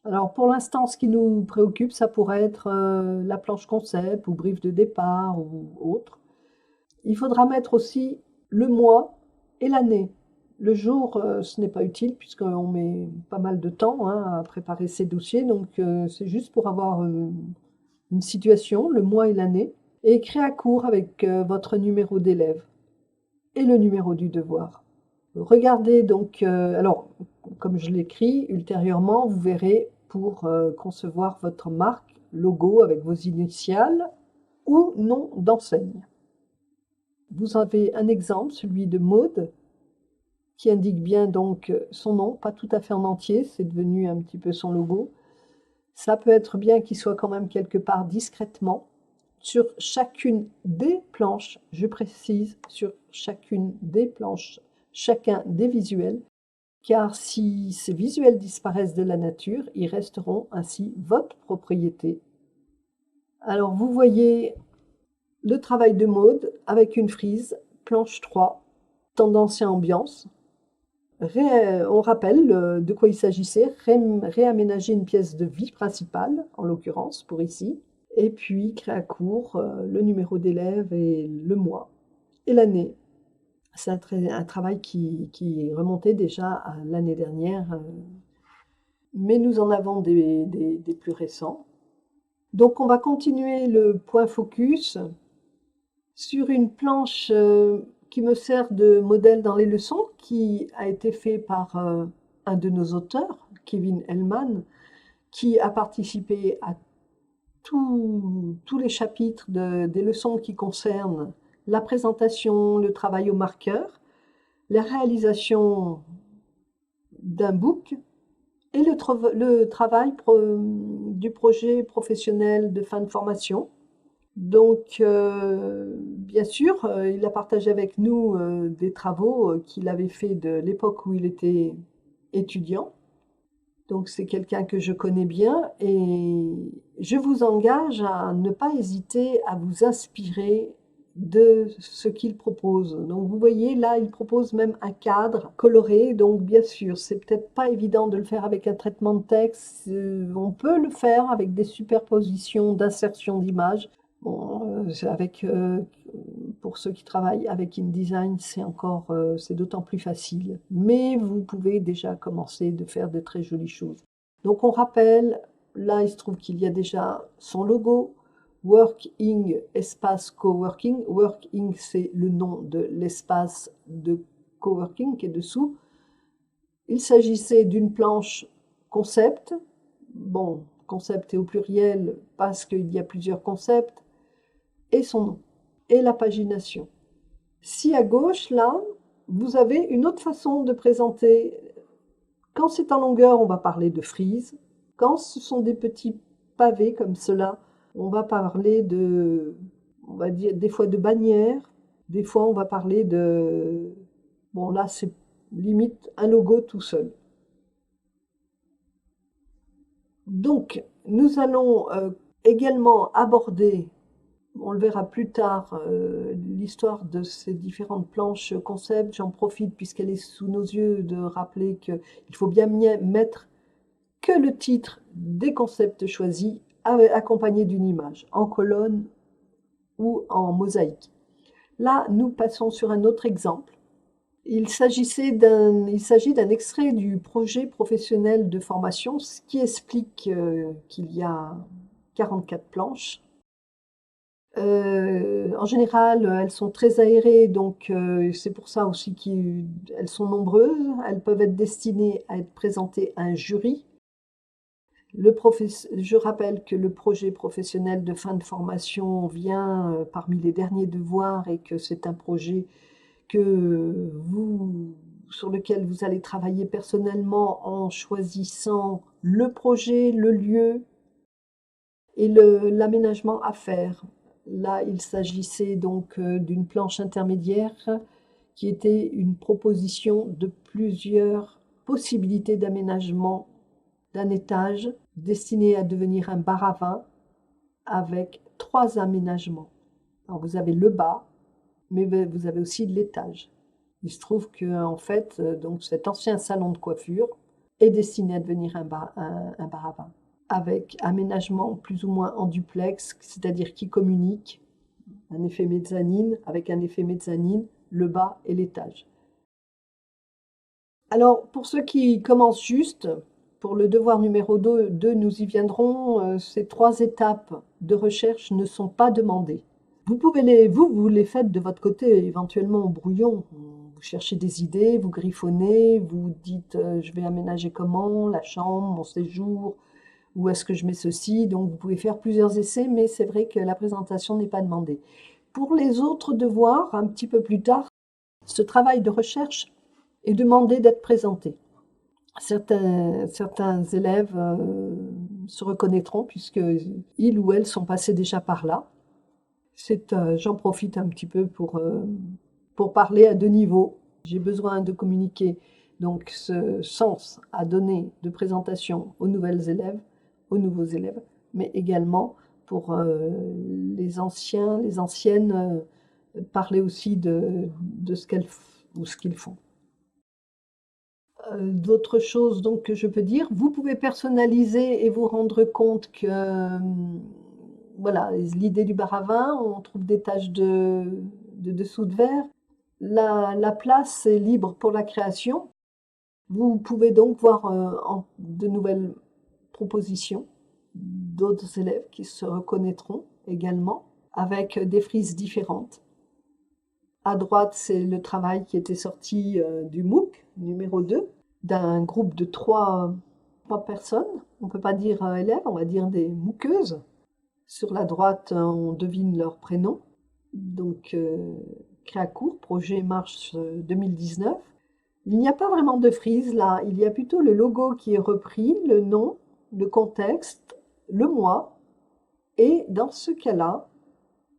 Alors pour l'instant, ce qui nous préoccupe, ça pourrait être la planche concept ou brief de départ ou autre. Il faudra mettre aussi le mois et l'année. Le jour, ce n'est pas utile puisqu'on met pas mal de temps à préparer ces dossiers, donc c'est juste pour avoir une situation, le mois et l'année, et écrit à court avec votre numéro d'élève et le numéro du devoir. Regardez donc, alors comme je l'écris ultérieurement, vous verrez pour concevoir votre marque, logo avec vos initiales ou nom d'enseigne. Vous avez un exemple, celui de Maude, qui indique bien donc son nom, pas tout à fait en entier, c'est devenu un petit peu son logo. Ça peut être bien qu'il soit quand même quelque part discrètement sur chacune des planches, je précise, sur chacune des planches, chacun des visuels, car si ces visuels disparaissent de la nature, ils resteront ainsi votre propriété. Alors vous voyez le travail de Maude avec une frise, planche 3, tendance et ambiance. On rappelle de quoi il s'agissait, réaménager une pièce de vie principale, en l'occurrence pour ici, et puis créer à court le numéro d'élève et le mois et l'année. C'est un travail qui remontait déjà à l'année dernière, mais nous en avons des plus récents. Donc on va continuer le point focus sur une planche qui me sert de modèle dans les leçons, qui a été fait par un de nos auteurs, Kevin Hellman, qui a participé à tous les chapitres des leçons qui concernent la présentation, le travail au marqueur, la réalisation d'un book et le travail du projet professionnel de fin de formation. Donc, bien sûr, il a partagé avec nous des travaux qu'il avait fait de l'époque où il était étudiant. Donc, c'est quelqu'un que je connais bien et je vous engage à ne pas hésiter à vous inspirer de ce qu'il propose. Donc, vous voyez, là, il propose même un cadre coloré. Donc, bien sûr, c'est peut-être pas évident de le faire avec un traitement de texte. On peut le faire avec des superpositions d'insertion d'images. Bon, pour ceux qui travaillent avec InDesign, c'est d'autant plus facile. Mais vous pouvez déjà commencer de faire de très jolies choses. Donc on rappelle, là il se trouve qu'il y a déjà son logo, Working Espace Coworking. Working, c'est le nom de l'espace de coworking qui est dessous. Il s'agissait d'une planche concept. Bon, concept est au pluriel parce qu'il y a plusieurs concepts. Et son nom, et la pagination. Si à gauche, là, vous avez une autre façon de présenter. Quand c'est en longueur, on va parler de frise. Quand ce sont des petits pavés comme cela, on va parler on va dire, des fois de bannières. Des fois, on va parler bon là, c'est limite un logo tout seul. Donc, nous allons également aborder, on le verra plus tard, l'histoire de ces différentes planches concept. J'en profite, puisqu'elle est sous nos yeux, de rappeler qu'il faut bien mettre que le titre des concepts choisis accompagné d'une image, en colonne ou en mosaïque. Là, nous passons sur un autre exemple. Il s'agit d'un extrait du projet professionnel de formation, ce qui explique qu'il y a 44 planches. En général, elles sont très aérées, donc c'est pour ça aussi qu'elles sont nombreuses. Elles peuvent être destinées à être présentées à un jury. Je rappelle que le projet professionnel de fin de formation vient parmi les derniers devoirs et que c'est un projet sur lequel vous allez travailler personnellement en choisissant le projet, le lieu et l'aménagement à faire. Là, il s'agissait donc d'une planche intermédiaire qui était une proposition de plusieurs possibilités d'aménagement d'un étage destiné à devenir un bar à vin avec 3 aménagements. Alors vous avez le bas, mais vous avez aussi l'étage. Il se trouve que en fait, donc cet ancien salon de coiffure est destiné à devenir un bar à vin, avec aménagement plus ou moins en duplex, c'est-à-dire qui communique, un effet mezzanine avec un effet mezzanine, le bas et l'étage. Alors pour ceux qui commencent juste, pour le devoir numéro 2, nous y viendrons, ces 3 étapes de recherche ne sont pas demandées. Vous les faites de votre côté, éventuellement au brouillon. Vous cherchez des idées, vous griffonnez, vous dites je vais aménager comment, la chambre, mon séjour, où est-ce que je mets ceci. Donc vous pouvez faire plusieurs essais, mais c'est vrai que la présentation n'est pas demandée. Pour les autres devoirs, un petit peu plus tard, ce travail de recherche est demandé d'être présenté. Certains élèves se reconnaîtront puisqu'ils ou elles sont passés déjà par là. J'en profite un petit peu pour parler à 2 niveaux. J'ai besoin de communiquer donc ce sens à donner de présentation aux nouveaux élèves, mais également pour les anciennes, parler aussi de ce qu'elles ou ce qu'ils font. D'autres choses donc que je peux dire, vous pouvez personnaliser et vous rendre compte que voilà, l'idée du bar à vin, on trouve des taches de dessous de verre. La place est libre pour la création. Vous pouvez donc voir de nouvelles propositions d'autres élèves qui se reconnaîtront également avec des frises différentes. À droite, c'est le travail qui était sorti du MOOC numéro 2, d'un groupe de 3 personnes. On ne peut pas dire élèves, on va dire des MOOCeuses. Sur la droite, on devine leur prénom. Donc, Créacourt, projet mars 2019. Il n'y a pas vraiment de frise là, il y a plutôt le logo qui est repris, le nom, le contexte, le mois, et dans ce cas-là,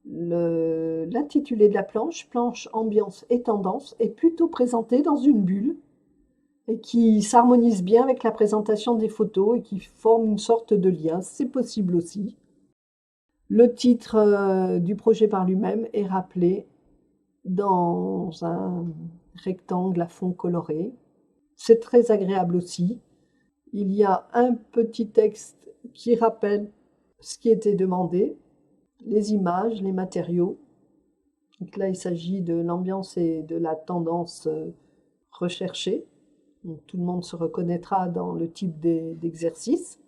l'intitulé de la planche, planche, ambiance et tendance, est plutôt présenté dans une bulle et qui s'harmonise bien avec la présentation des photos et qui forme une sorte de lien. C'est possible aussi. Le titre du projet par lui-même est rappelé dans un rectangle à fond coloré. C'est très agréable aussi. Il y a un petit texte qui rappelle ce qui était demandé, les images, les matériaux. Donc là, il s'agit de l'ambiance et de la tendance recherchée. Donc, tout le monde se reconnaîtra dans le type d'exercice.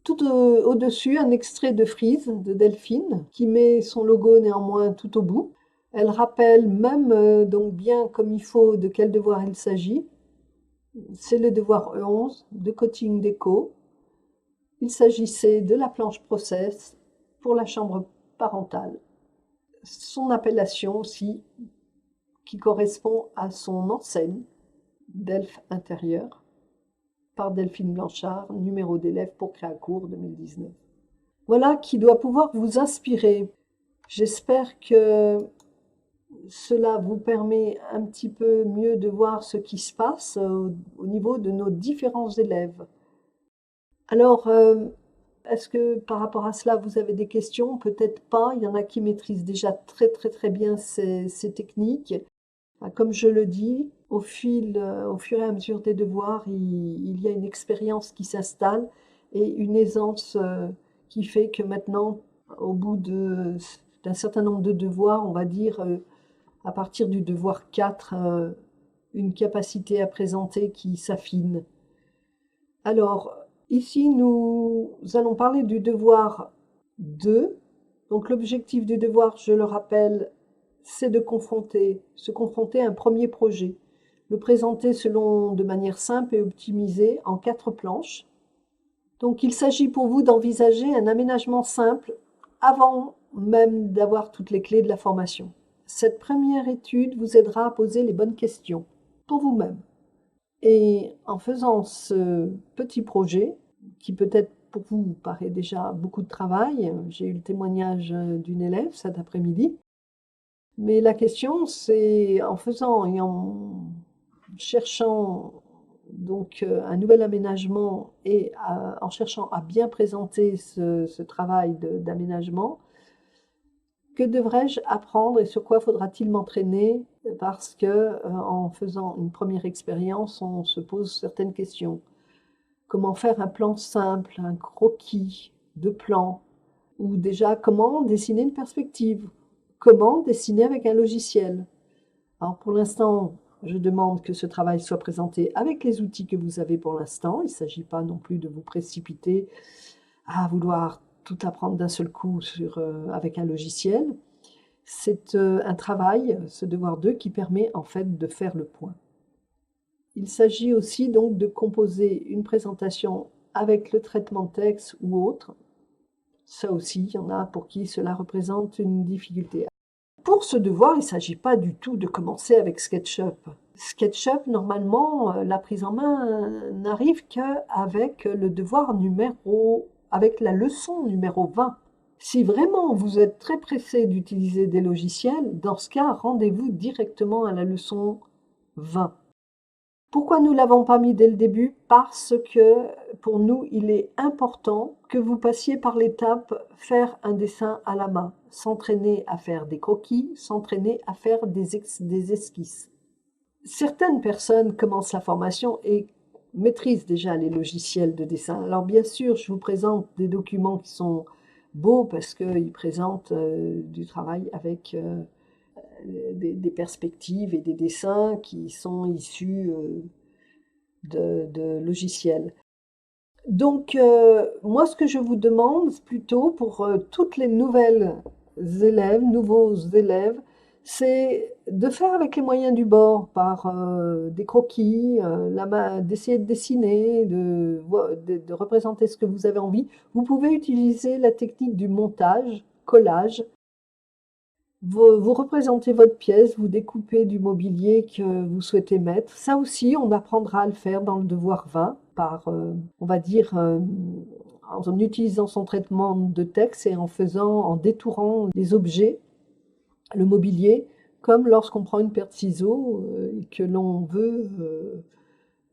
Tout au-dessus, un extrait de frise de Delphine qui met son logo néanmoins tout au bout. Elle rappelle même donc bien comme il faut de quel devoir il s'agit. C'est le devoir 11 de Coaching Déco. Il s'agissait de la planche process pour la chambre parentale. Son appellation aussi qui correspond à son enseigne, Delphes Intérieur, par Delphine Blanchard, numéro d'élève pour Créacourt 2019. Voilà qui doit pouvoir vous inspirer. J'espère que cela vous permet un petit peu mieux de voir ce qui se passe au niveau de nos différents élèves. Alors, est-ce que par rapport à cela, vous avez des questions? Peut-être pas. Il y en a qui maîtrisent déjà très très très bien ces techniques. Comme je le dis, au fur et à mesure des devoirs, il y a une expérience qui s'installe et une aisance qui fait que maintenant, au bout d'un certain nombre de devoirs, on va dire à partir du devoir 4, une capacité à présenter qui s'affine. Alors, ici, nous allons parler du devoir 2. Donc, l'objectif du devoir, je le rappelle, c'est de se confronter à un premier projet, le présenter de manière simple et optimisée en 4 planches. Donc, il s'agit pour vous d'envisager un aménagement simple avant même d'avoir toutes les clés de la formation. Cette première étude vous aidera à poser les bonnes questions pour vous-même. Et en faisant ce petit projet, qui peut-être pour vous paraît déjà beaucoup de travail, j'ai eu le témoignage d'une élève cet après-midi, mais la question c'est en faisant et en cherchant donc un nouvel aménagement et en cherchant à bien présenter ce travail d'aménagement, que devrais-je apprendre et sur quoi faudra-t-il m'entraîner? Parce que en faisant une première expérience, on se pose certaines questions. Comment faire un plan simple, un croquis de plan? Ou déjà, comment dessiner une perspective? Comment dessiner avec un logiciel? Alors pour l'instant, je demande que ce travail soit présenté avec les outils que vous avez pour l'instant. Il ne s'agit pas non plus de vous précipiter à vouloir tout apprendre d'un seul coup avec un logiciel. C'est un travail, ce devoir 2, qui permet en fait de faire le point. Il s'agit aussi donc de composer une présentation avec le traitement de texte ou autre. Ça aussi, il y en a pour qui cela représente une difficulté. Pour ce devoir, il ne s'agit pas du tout de commencer avec SketchUp. SketchUp, normalement, la prise en main n'arrive qu'avec le devoir avec la leçon numéro 20. Si vraiment vous êtes très pressé d'utiliser des logiciels, dans ce cas, rendez-vous directement à la leçon 20. Pourquoi nous ne l'avons pas mis dès le début? Parce que pour nous, il est important que vous passiez par l'étape faire un dessin à la main, s'entraîner à faire des croquis, s'entraîner à faire des esquisses. Certaines personnes commencent la formation et maîtrisent déjà les logiciels de dessin. Alors bien sûr, je vous présente des documents qui sont beaux parce qu'ils présentent du travail avec des perspectives et des dessins qui sont issus de logiciels. Donc, moi, ce que je vous demande plutôt pour toutes les nouveaux élèves, c'est de faire avec les moyens du bord, par des croquis, d'essayer de dessiner, de représenter ce que vous avez envie. Vous pouvez utiliser la technique du montage, collage. Vous représentez votre pièce, vous découpez du mobilier que vous souhaitez mettre. Ça aussi, on apprendra à le faire dans le devoir 20 on va dire, en utilisant son traitement de texte et en détourant les objets, le mobilier, comme lorsqu'on prend une paire de ciseaux et que l'on veut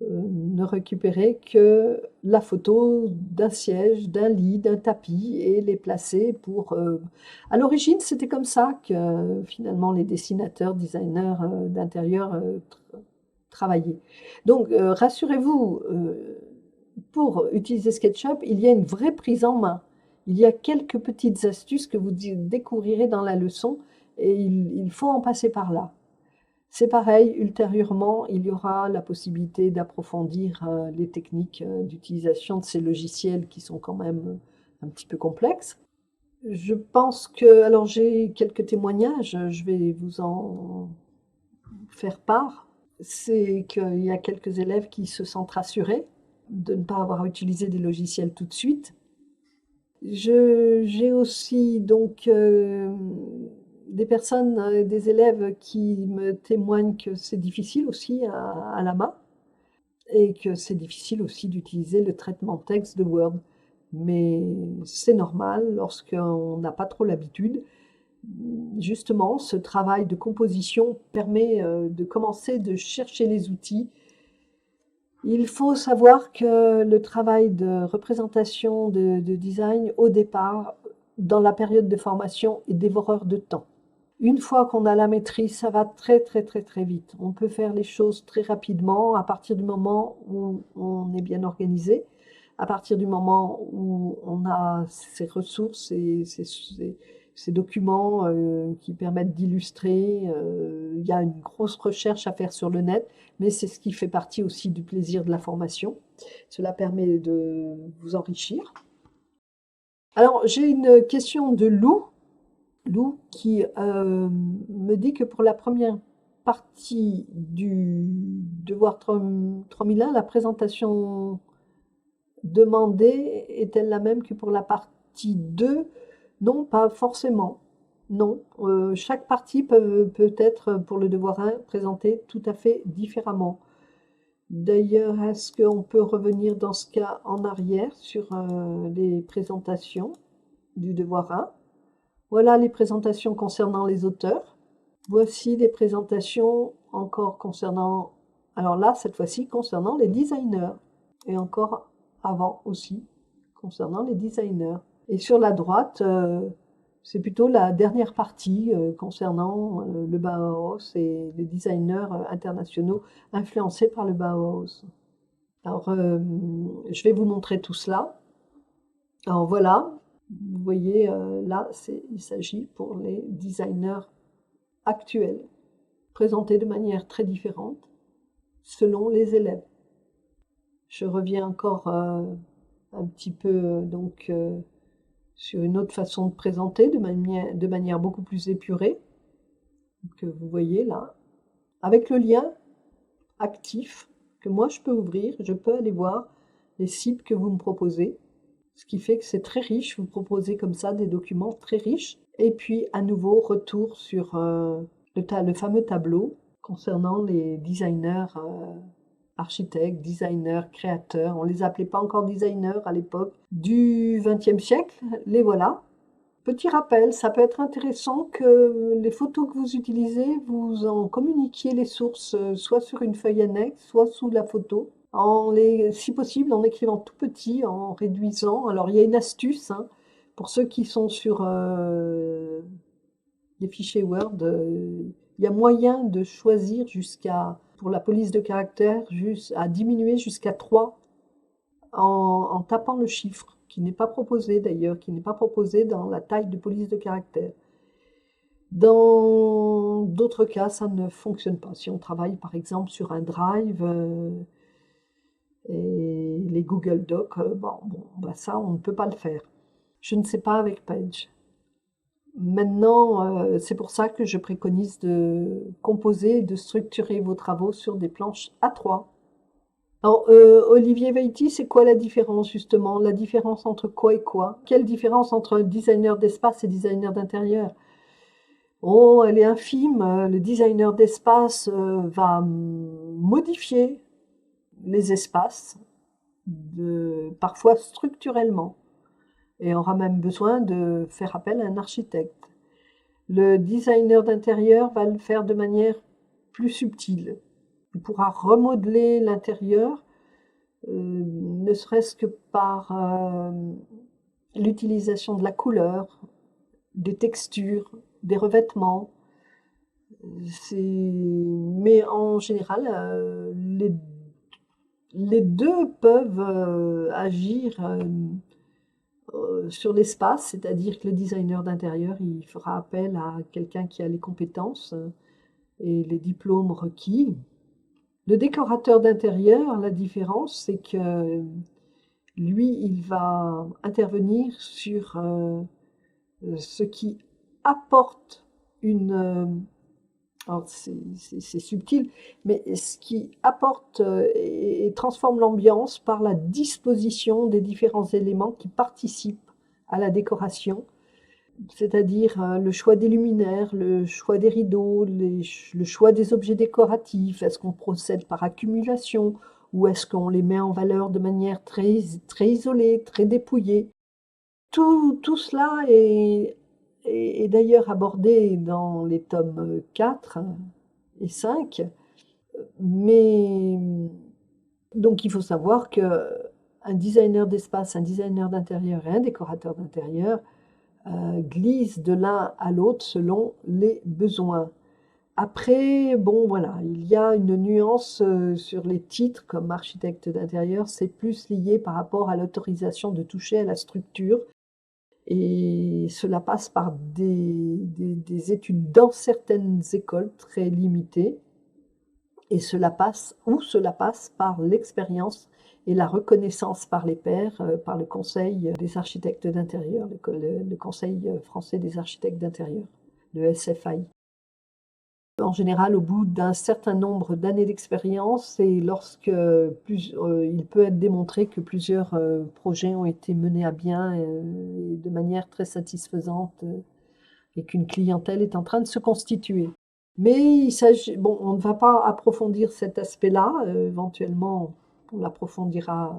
ne récupérer que la photo d'un siège, d'un lit, d'un tapis et les placer pour... À l'origine, c'était comme ça que finalement les dessinateurs, designers d'intérieur travaillaient. Donc, rassurez-vous, pour utiliser SketchUp, il y a une vraie prise en main. Il y a quelques petites astuces que vous découvrirez dans la leçon et il faut en passer par là. C'est pareil, ultérieurement, il y aura la possibilité d'approfondir les techniques d'utilisation de ces logiciels qui sont quand même un petit peu complexes. Je pense que, alors j'ai quelques témoignages, je vais vous en faire part. C'est qu'il y a quelques élèves qui se sentent rassurés de ne pas avoir utilisé des logiciels tout de suite. J'ai aussi donc des personnes, des élèves qui me témoignent que c'est difficile aussi à la main et que c'est difficile aussi d'utiliser le traitement de texte de Word. Mais c'est normal lorsqu'on n'a pas trop l'habitude. justement, ce travail de composition permet de commencer de chercher les outils. Il faut savoir que le travail de représentation, de design, au départ, dans la période de formation, est dévoreur de temps. Une fois qu'on a la maîtrise, ça va très très très très vite. On peut faire les choses très rapidement à partir du moment où on est bien organisé, à partir du moment où on a ces ressources et ces documents qui permettent d'illustrer. Il y a une grosse recherche à faire sur le net, mais c'est ce qui fait partie aussi du plaisir de la formation. Cela permet de vous enrichir. Alors, j'ai une question de Lou. Lou qui me dit que pour la première partie du devoir 3001, la présentation demandée est-elle la même que pour la partie 2? Non, pas forcément. Non, chaque partie peut être pour le devoir 1 présentée tout à fait différemment. D'ailleurs, est-ce qu'on peut revenir dans ce cas en arrière sur les présentations du devoir 1? Voilà les présentations concernant les auteurs. Voici les présentations encore concernant, alors là, cette fois-ci, concernant les designers. Et encore avant aussi, concernant les designers. Et sur la droite, c'est plutôt la dernière partie concernant le Bauhaus et les designers internationaux influencés par le Bauhaus. Alors, je vais vous montrer tout cela. Alors voilà, vous voyez, là, il s'agit pour les designers actuels, présentés de manière très différente selon les élèves. Je reviens encore un petit peu donc sur une autre façon de présenter de manière beaucoup plus épurée, que vous voyez là, avec le lien actif que moi je peux ouvrir, je peux aller voir les sites que vous me proposez. Ce qui fait que c'est très riche, vous proposez comme ça des documents très riches. Et puis à nouveau, retour sur le fameux tableau concernant les designers, architectes, designers, créateurs. On ne les appelait pas encore designers à l'époque du XXe siècle. Les voilà. Petit rappel, ça peut être intéressant que les photos que vous utilisez, vous en communiquiez les sources, soit sur une feuille annexe, soit sous la photo. Si possible, en écrivant tout petit, en réduisant. Alors, il y a une astuce, hein, pour ceux qui sont sur les fichiers Word, il y a moyen de choisir pour la police de caractère, à diminuer jusqu'à 3 en tapant le chiffre, qui n'est pas proposé d'ailleurs, qui n'est pas proposé dans la taille de police de caractère. Dans d'autres cas, ça ne fonctionne pas. Si on travaille par exemple sur un Drive, et les Google Docs, ça, on ne peut pas le faire. Je ne sais pas avec Page. Maintenant, c'est pour ça que je préconise de composer et de structurer vos travaux sur des planches A3. Alors, Olivier Veiti, c'est quoi la différence justement? La différence entre quoi et quoi? Quelle différence entre designer d'espace et designer d'intérieur? Oh, elle est infime. Le designer d'espace va modifier les espaces, parfois structurellement, et aura même besoin de faire appel à un architecte. Le designer d'intérieur va le faire de manière plus subtile. Il pourra remodeler l'intérieur, ne serait-ce que par l'utilisation de la couleur, des textures, des revêtements. Mais en général, les deux peuvent agir sur l'espace, c'est-à-dire que le designer d'intérieur, il fera appel à quelqu'un qui a les compétences et les diplômes requis. Le décorateur d'intérieur, la différence, c'est que lui, il va intervenir sur ce qui apporte alors c'est subtil, mais ce qui apporte et transforme l'ambiance par la disposition des différents éléments qui participent à la décoration, c'est-à-dire le choix des luminaires, le choix des rideaux, le choix des objets décoratifs. Est-ce qu'on procède par accumulation ou est-ce qu'on les met en valeur de manière très, très isolée, très dépouillée? Tout cela est est d'ailleurs abordée dans les tomes 4 et 5. Mais donc il faut savoir qu'un designer d'espace, un designer d'intérieur et un décorateur d'intérieur glissent de l'un à l'autre selon les besoins. Après, bon voilà, il y a une nuance sur les titres comme architecte d'intérieur, c'est plus lié par rapport à l'autorisation de toucher à la structure et cela passe par des études dans certaines écoles très limitées et cela passe par l'expérience et la reconnaissance par les pairs, par le Conseil des architectes d'intérieur, le Conseil français des architectes d'intérieur, le SFAI. En général, au bout d'un certain nombre d'années d'expérience et lorsque il peut être démontré que plusieurs projets ont été menés à bien de manière très satisfaisante et qu'une clientèle est en train de se constituer. Mais bon, on ne va pas approfondir cet aspect-là. Éventuellement, on l'approfondira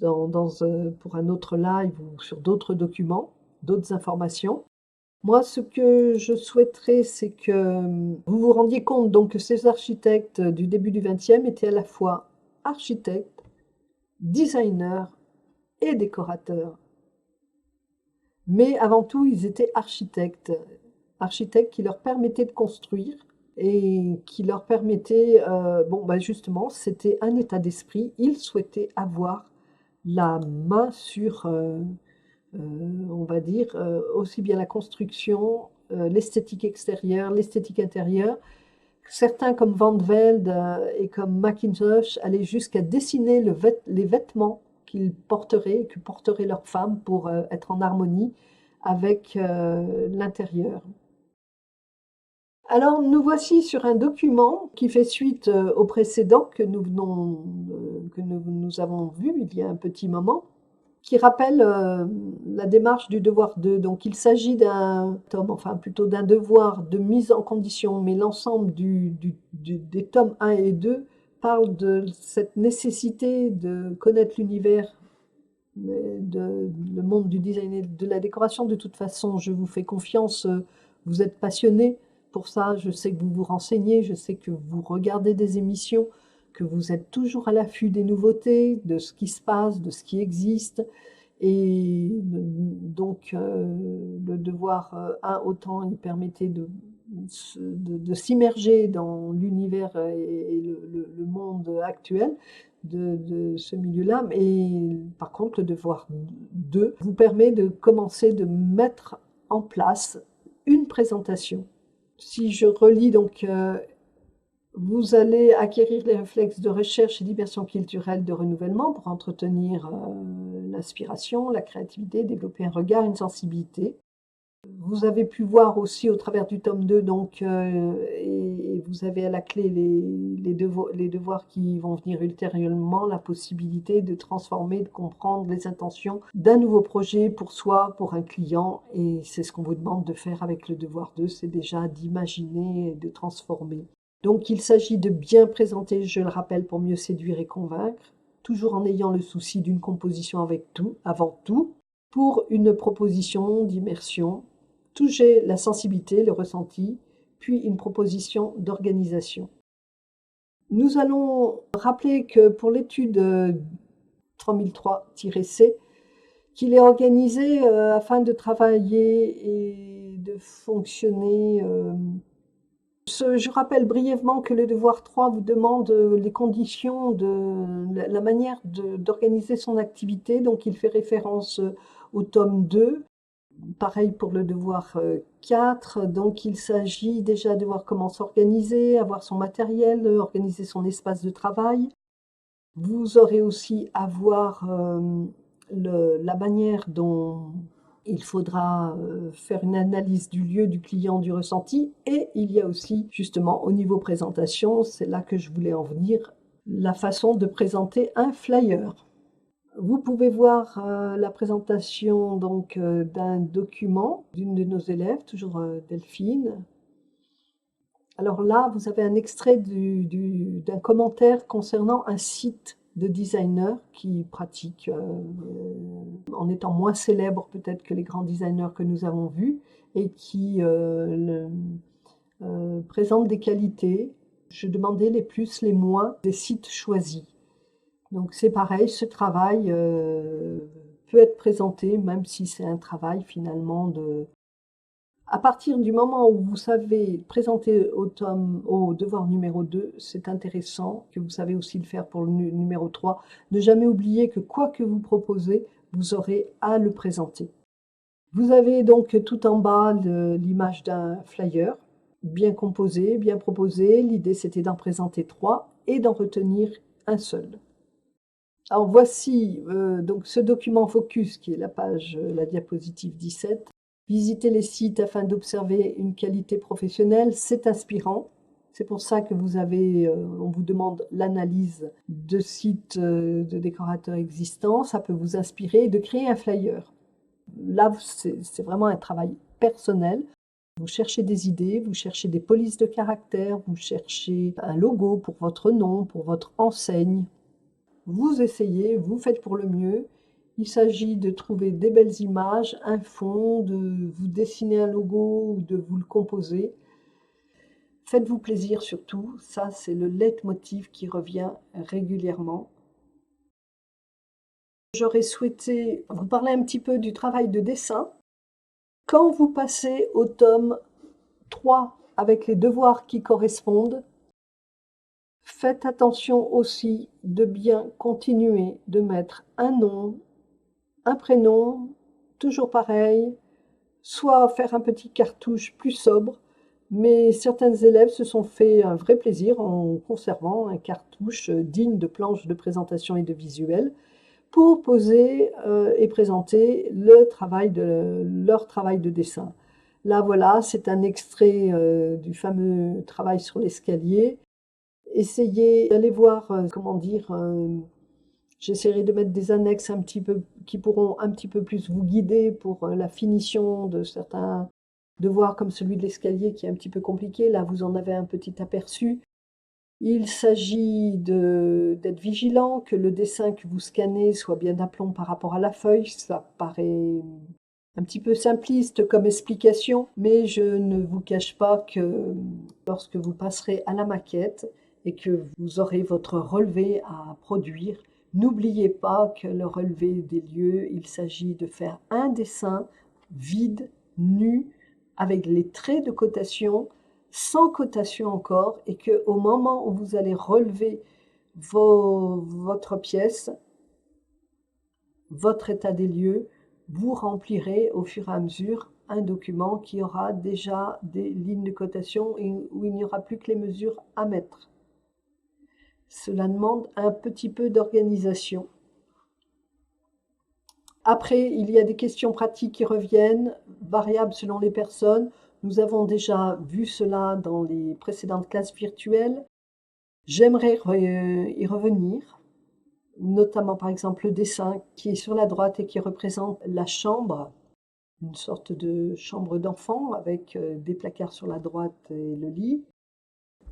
pour un autre live ou sur d'autres documents, d'autres informations. Moi, ce que je souhaiterais, c'est que vous vous rendiez compte donc que ces architectes du début du XXe étaient à la fois architectes, designers et décorateurs. Mais avant tout, ils étaient architectes. Architectes qui leur permettaient de construire et qui leur permettaient, justement, c'était un état d'esprit. Ils souhaitaient avoir la main sur, on va dire, aussi bien la construction, l'esthétique extérieure, l'esthétique intérieure. Certains comme Van de Velde et comme Mackintosh allaient jusqu'à dessiner les vêtements qu'ils porteraient, que porteraient leurs femmes pour être en harmonie avec l'intérieur. Alors nous voici sur un document qui fait suite au précédent que nous avons vu il y a un petit moment, qui rappelle la démarche du devoir de. Donc il s'agit d'un tome, enfin plutôt d'un devoir de mise en condition, mais l'ensemble des tomes 1 et 2 parle de cette nécessité de connaître l'univers, le monde du design et de la décoration. De toute façon, je vous fais confiance, vous êtes passionné pour ça, je sais que vous vous renseignez, je sais que vous regardez des émissions, que vous êtes toujours à l'affût des nouveautés, de ce qui se passe, de ce qui existe. Et donc, le devoir 1, autant il permettait de s'immerger dans l'univers et le monde actuel de ce milieu-là. Mais par contre, le devoir 2 vous permet de commencer de mettre en place une présentation. Si je relis donc, vous allez acquérir les réflexes de recherche et d'immersion culturelle de renouvellement pour entretenir l'inspiration, la créativité, développer un regard, une sensibilité. Vous avez pu voir aussi au travers du tome 2, donc, et vous avez à la clé les devoirs qui vont venir ultérieurement, la possibilité de transformer, de comprendre les intentions d'un nouveau projet pour soi, pour un client. Et c'est ce qu'on vous demande de faire avec le devoir 2, c'est déjà d'imaginer et de transformer. Donc il s'agit de bien présenter, je le rappelle, pour mieux séduire et convaincre, toujours en ayant le souci d'une composition avec tout, avant tout, pour une proposition d'immersion, toucher la sensibilité, le ressenti, puis une proposition d'organisation. Nous allons rappeler que pour l'étude 3003-C, qu'il est organisé afin de travailler et de fonctionner. Je rappelle brièvement que le devoir 3 vous demande les conditions la manière d'organiser son activité. Donc il fait référence au tome 2. Pareil pour le devoir 4. Donc il s'agit déjà de voir comment s'organiser, avoir son matériel, organiser son espace de travail. Vous aurez aussi à voir la manière dont il faudra faire une analyse du lieu, du client, du ressenti. Et il y a aussi, justement, au niveau présentation, c'est là que je voulais en venir, la façon de présenter un flyer. Vous pouvez voir la présentation donc d'un document d'une de nos élèves, toujours Delphine. Alors là, vous avez un extrait d'un commentaire concernant un site de designer qui pratique en étant moins célèbres peut-être que les grands designers que nous avons vus, et qui présentent des qualités. Je demandais les plus, les moins des sites choisis. Donc c'est pareil, ce travail peut être présenté, même si c'est un travail finalement de... À partir du moment où vous savez présenter au devoir numéro 2, c'est intéressant que vous savez aussi le faire pour le numéro 3. Ne jamais oublier que quoi que vous proposez, vous aurez à le présenter. Vous avez donc tout en bas l'image d'un flyer, bien composé, bien proposé. L'idée c'était d'en présenter 3 et d'en retenir un seul. Alors voici donc ce document focus qui est la diapositive 17. Visiter les sites afin d'observer une qualité professionnelle, c'est inspirant. C'est pour ça que on vous demande l'analyse de sites de décorateurs existants. Ça peut vous inspirer de créer un flyer. Là, c'est vraiment un travail personnel. Vous cherchez des idées, vous cherchez des polices de caractère, vous cherchez un logo pour votre nom, pour votre enseigne. Vous essayez, vous faites pour le mieux. Il s'agit de trouver des belles images, un fond, de vous dessiner un logo ou de vous le composer. Faites-vous plaisir surtout, ça c'est le leitmotiv qui revient régulièrement. J'aurais souhaité vous parler un petit peu du travail de dessin. Quand vous passez au tome 3 avec les devoirs qui correspondent, faites attention aussi de bien continuer de mettre un nom, un prénom, toujours pareil, soit faire un petit cartouche plus sobre, mais certains élèves se sont fait un vrai plaisir en conservant un cartouche digne de planche de présentation et de visuel pour poser et présenter leur travail de dessin. Là, voilà, c'est un extrait du fameux travail sur l'escalier. Essayez d'aller voir, j'essaierai de mettre des annexes qui pourront un petit peu plus vous guider pour la finition de certains devoirs comme celui de l'escalier qui est un petit peu compliqué. Là, vous en avez un petit aperçu. Il s'agit d'être vigilant, que le dessin que vous scannez soit bien d'aplomb par rapport à la feuille. Ça paraît un petit peu simpliste comme explication, mais je ne vous cache pas que lorsque vous passerez à la maquette et que vous aurez votre relevé à produire, n'oubliez pas que le relevé des lieux, il s'agit de faire un dessin vide, nu, avec les traits de cotation, sans cotation encore, et qu'au moment où vous allez relever votre pièce, votre état des lieux, vous remplirez au fur et à mesure un document qui aura déjà des lignes de cotation et où il n'y aura plus que les mesures à mettre. Cela demande un petit peu d'organisation. Après, il y a des questions pratiques qui reviennent, variables selon les personnes. Nous avons déjà vu cela dans les précédentes classes virtuelles. J'aimerais y revenir, notamment par exemple le dessin qui est sur la droite et qui représente la chambre, une sorte de chambre d'enfant avec des placards sur la droite et le lit.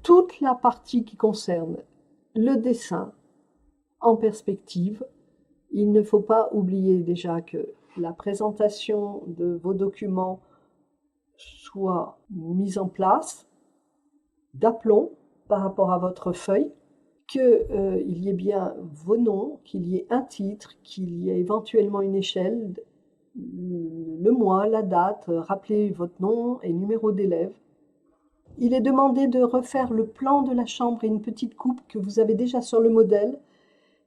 Toute la partie qui concerne le dessin en perspective, il ne faut pas oublier déjà que la présentation de vos documents soit mise en place d'aplomb par rapport à votre feuille, qu'il y ait bien vos noms, qu'il y ait un titre, qu'il y ait éventuellement une échelle, le mois, la date, rappelez votre nom et numéro d'élève. Il est demandé de refaire le plan de la chambre et une petite coupe que vous avez déjà sur le modèle.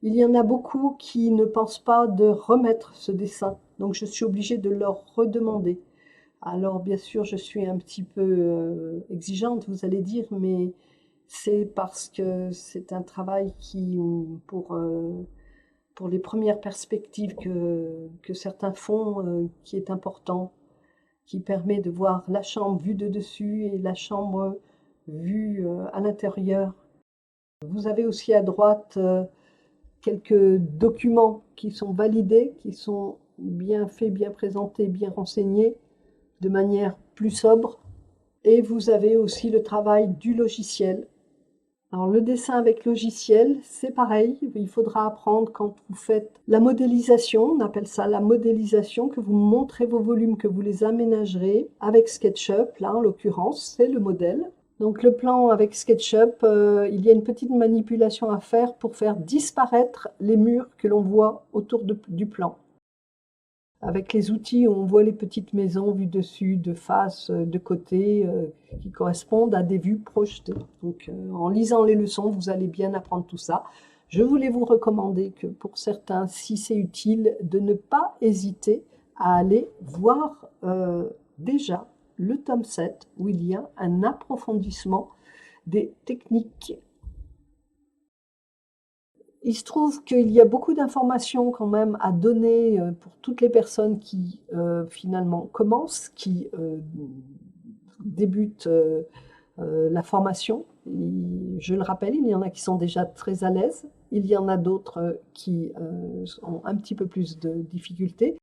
Il y en a beaucoup qui ne pensent pas de remettre ce dessin, donc je suis obligée de leur redemander. Alors bien sûr, je suis un petit peu exigeante, vous allez dire, mais c'est parce que c'est un travail qui, pour les premières perspectives que certains font, qui est important, qui permet de voir la chambre vue de dessus et la chambre vue à l'intérieur. Vous avez aussi à droite quelques documents qui sont validés, qui sont bien faits, bien présentés, bien renseignés, de manière plus sobre. Et vous avez aussi le travail du logiciel. Alors le dessin avec logiciel, c'est pareil, il faudra apprendre quand vous faites la modélisation, on appelle ça la modélisation, que vous montrez vos volumes, que vous les aménagerez avec SketchUp, là en l'occurrence, c'est le modèle. Donc le plan avec SketchUp, il y a une petite manipulation à faire pour faire disparaître les murs que l'on voit autour du plan. Avec les outils, on voit les petites maisons vues dessus, de face, de côté, qui correspondent à des vues projetées. Donc, en lisant les leçons, vous allez bien apprendre tout ça. Je voulais vous recommander que pour certains, si c'est utile, de ne pas hésiter à aller voir déjà le tome 7, où il y a un approfondissement des techniques. Il se trouve qu'il y a beaucoup d'informations quand même à donner pour toutes les personnes qui finalement commencent, qui débutent la formation. Je le rappelle, il y en a qui sont déjà très à l'aise, il y en a d'autres qui ont un petit peu plus de difficultés.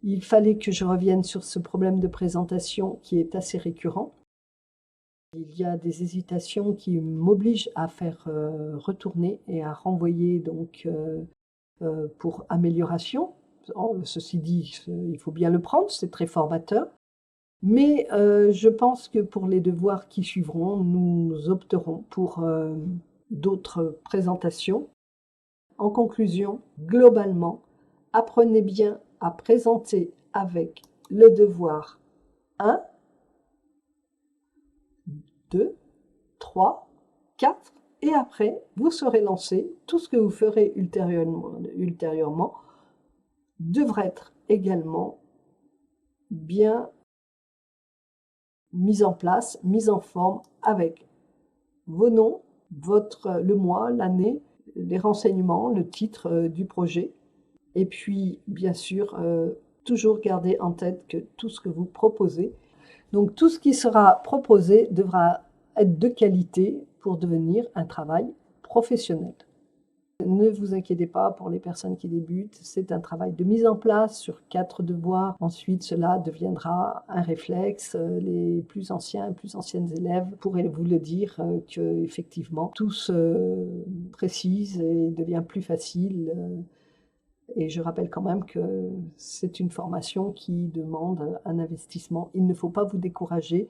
Il fallait que je revienne sur ce problème de présentation qui est assez récurrent. Il y a des hésitations qui m'obligent à faire retourner et à renvoyer donc pour amélioration. Ceci dit, il faut bien le prendre, c'est très formateur. Mais je pense que pour les devoirs qui suivront, nous opterons pour d'autres présentations. En conclusion, globalement, apprenez bien à présenter avec le devoir 1, 2, 3, 4, et après, vous serez lancé. Tout ce que vous ferez ultérieurement devrait être également bien mis en place, mis en forme avec vos noms, le mois, l'année, les renseignements, le titre du projet. Et puis, bien sûr, toujours garder en tête que tout ce que vous proposez, donc tout ce qui sera proposé devra être de qualité pour devenir un travail professionnel. Ne vous inquiétez pas pour les personnes qui débutent, c'est un travail de mise en place sur 4 devoirs. Ensuite, cela deviendra un réflexe. Les plus anciens, plus anciennes élèves pourraient vous le dire qu'effectivement, tout se précise et devient plus facile. Et je rappelle quand même que c'est une formation qui demande un investissement. Il ne faut pas vous décourager.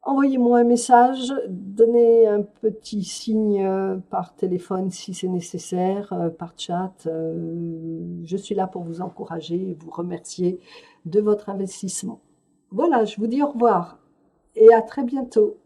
Envoyez-moi un message, donnez un petit signe par téléphone si c'est nécessaire, par chat. Je suis là pour vous encourager et vous remercier de votre investissement. Voilà, je vous dis au revoir et à très bientôt.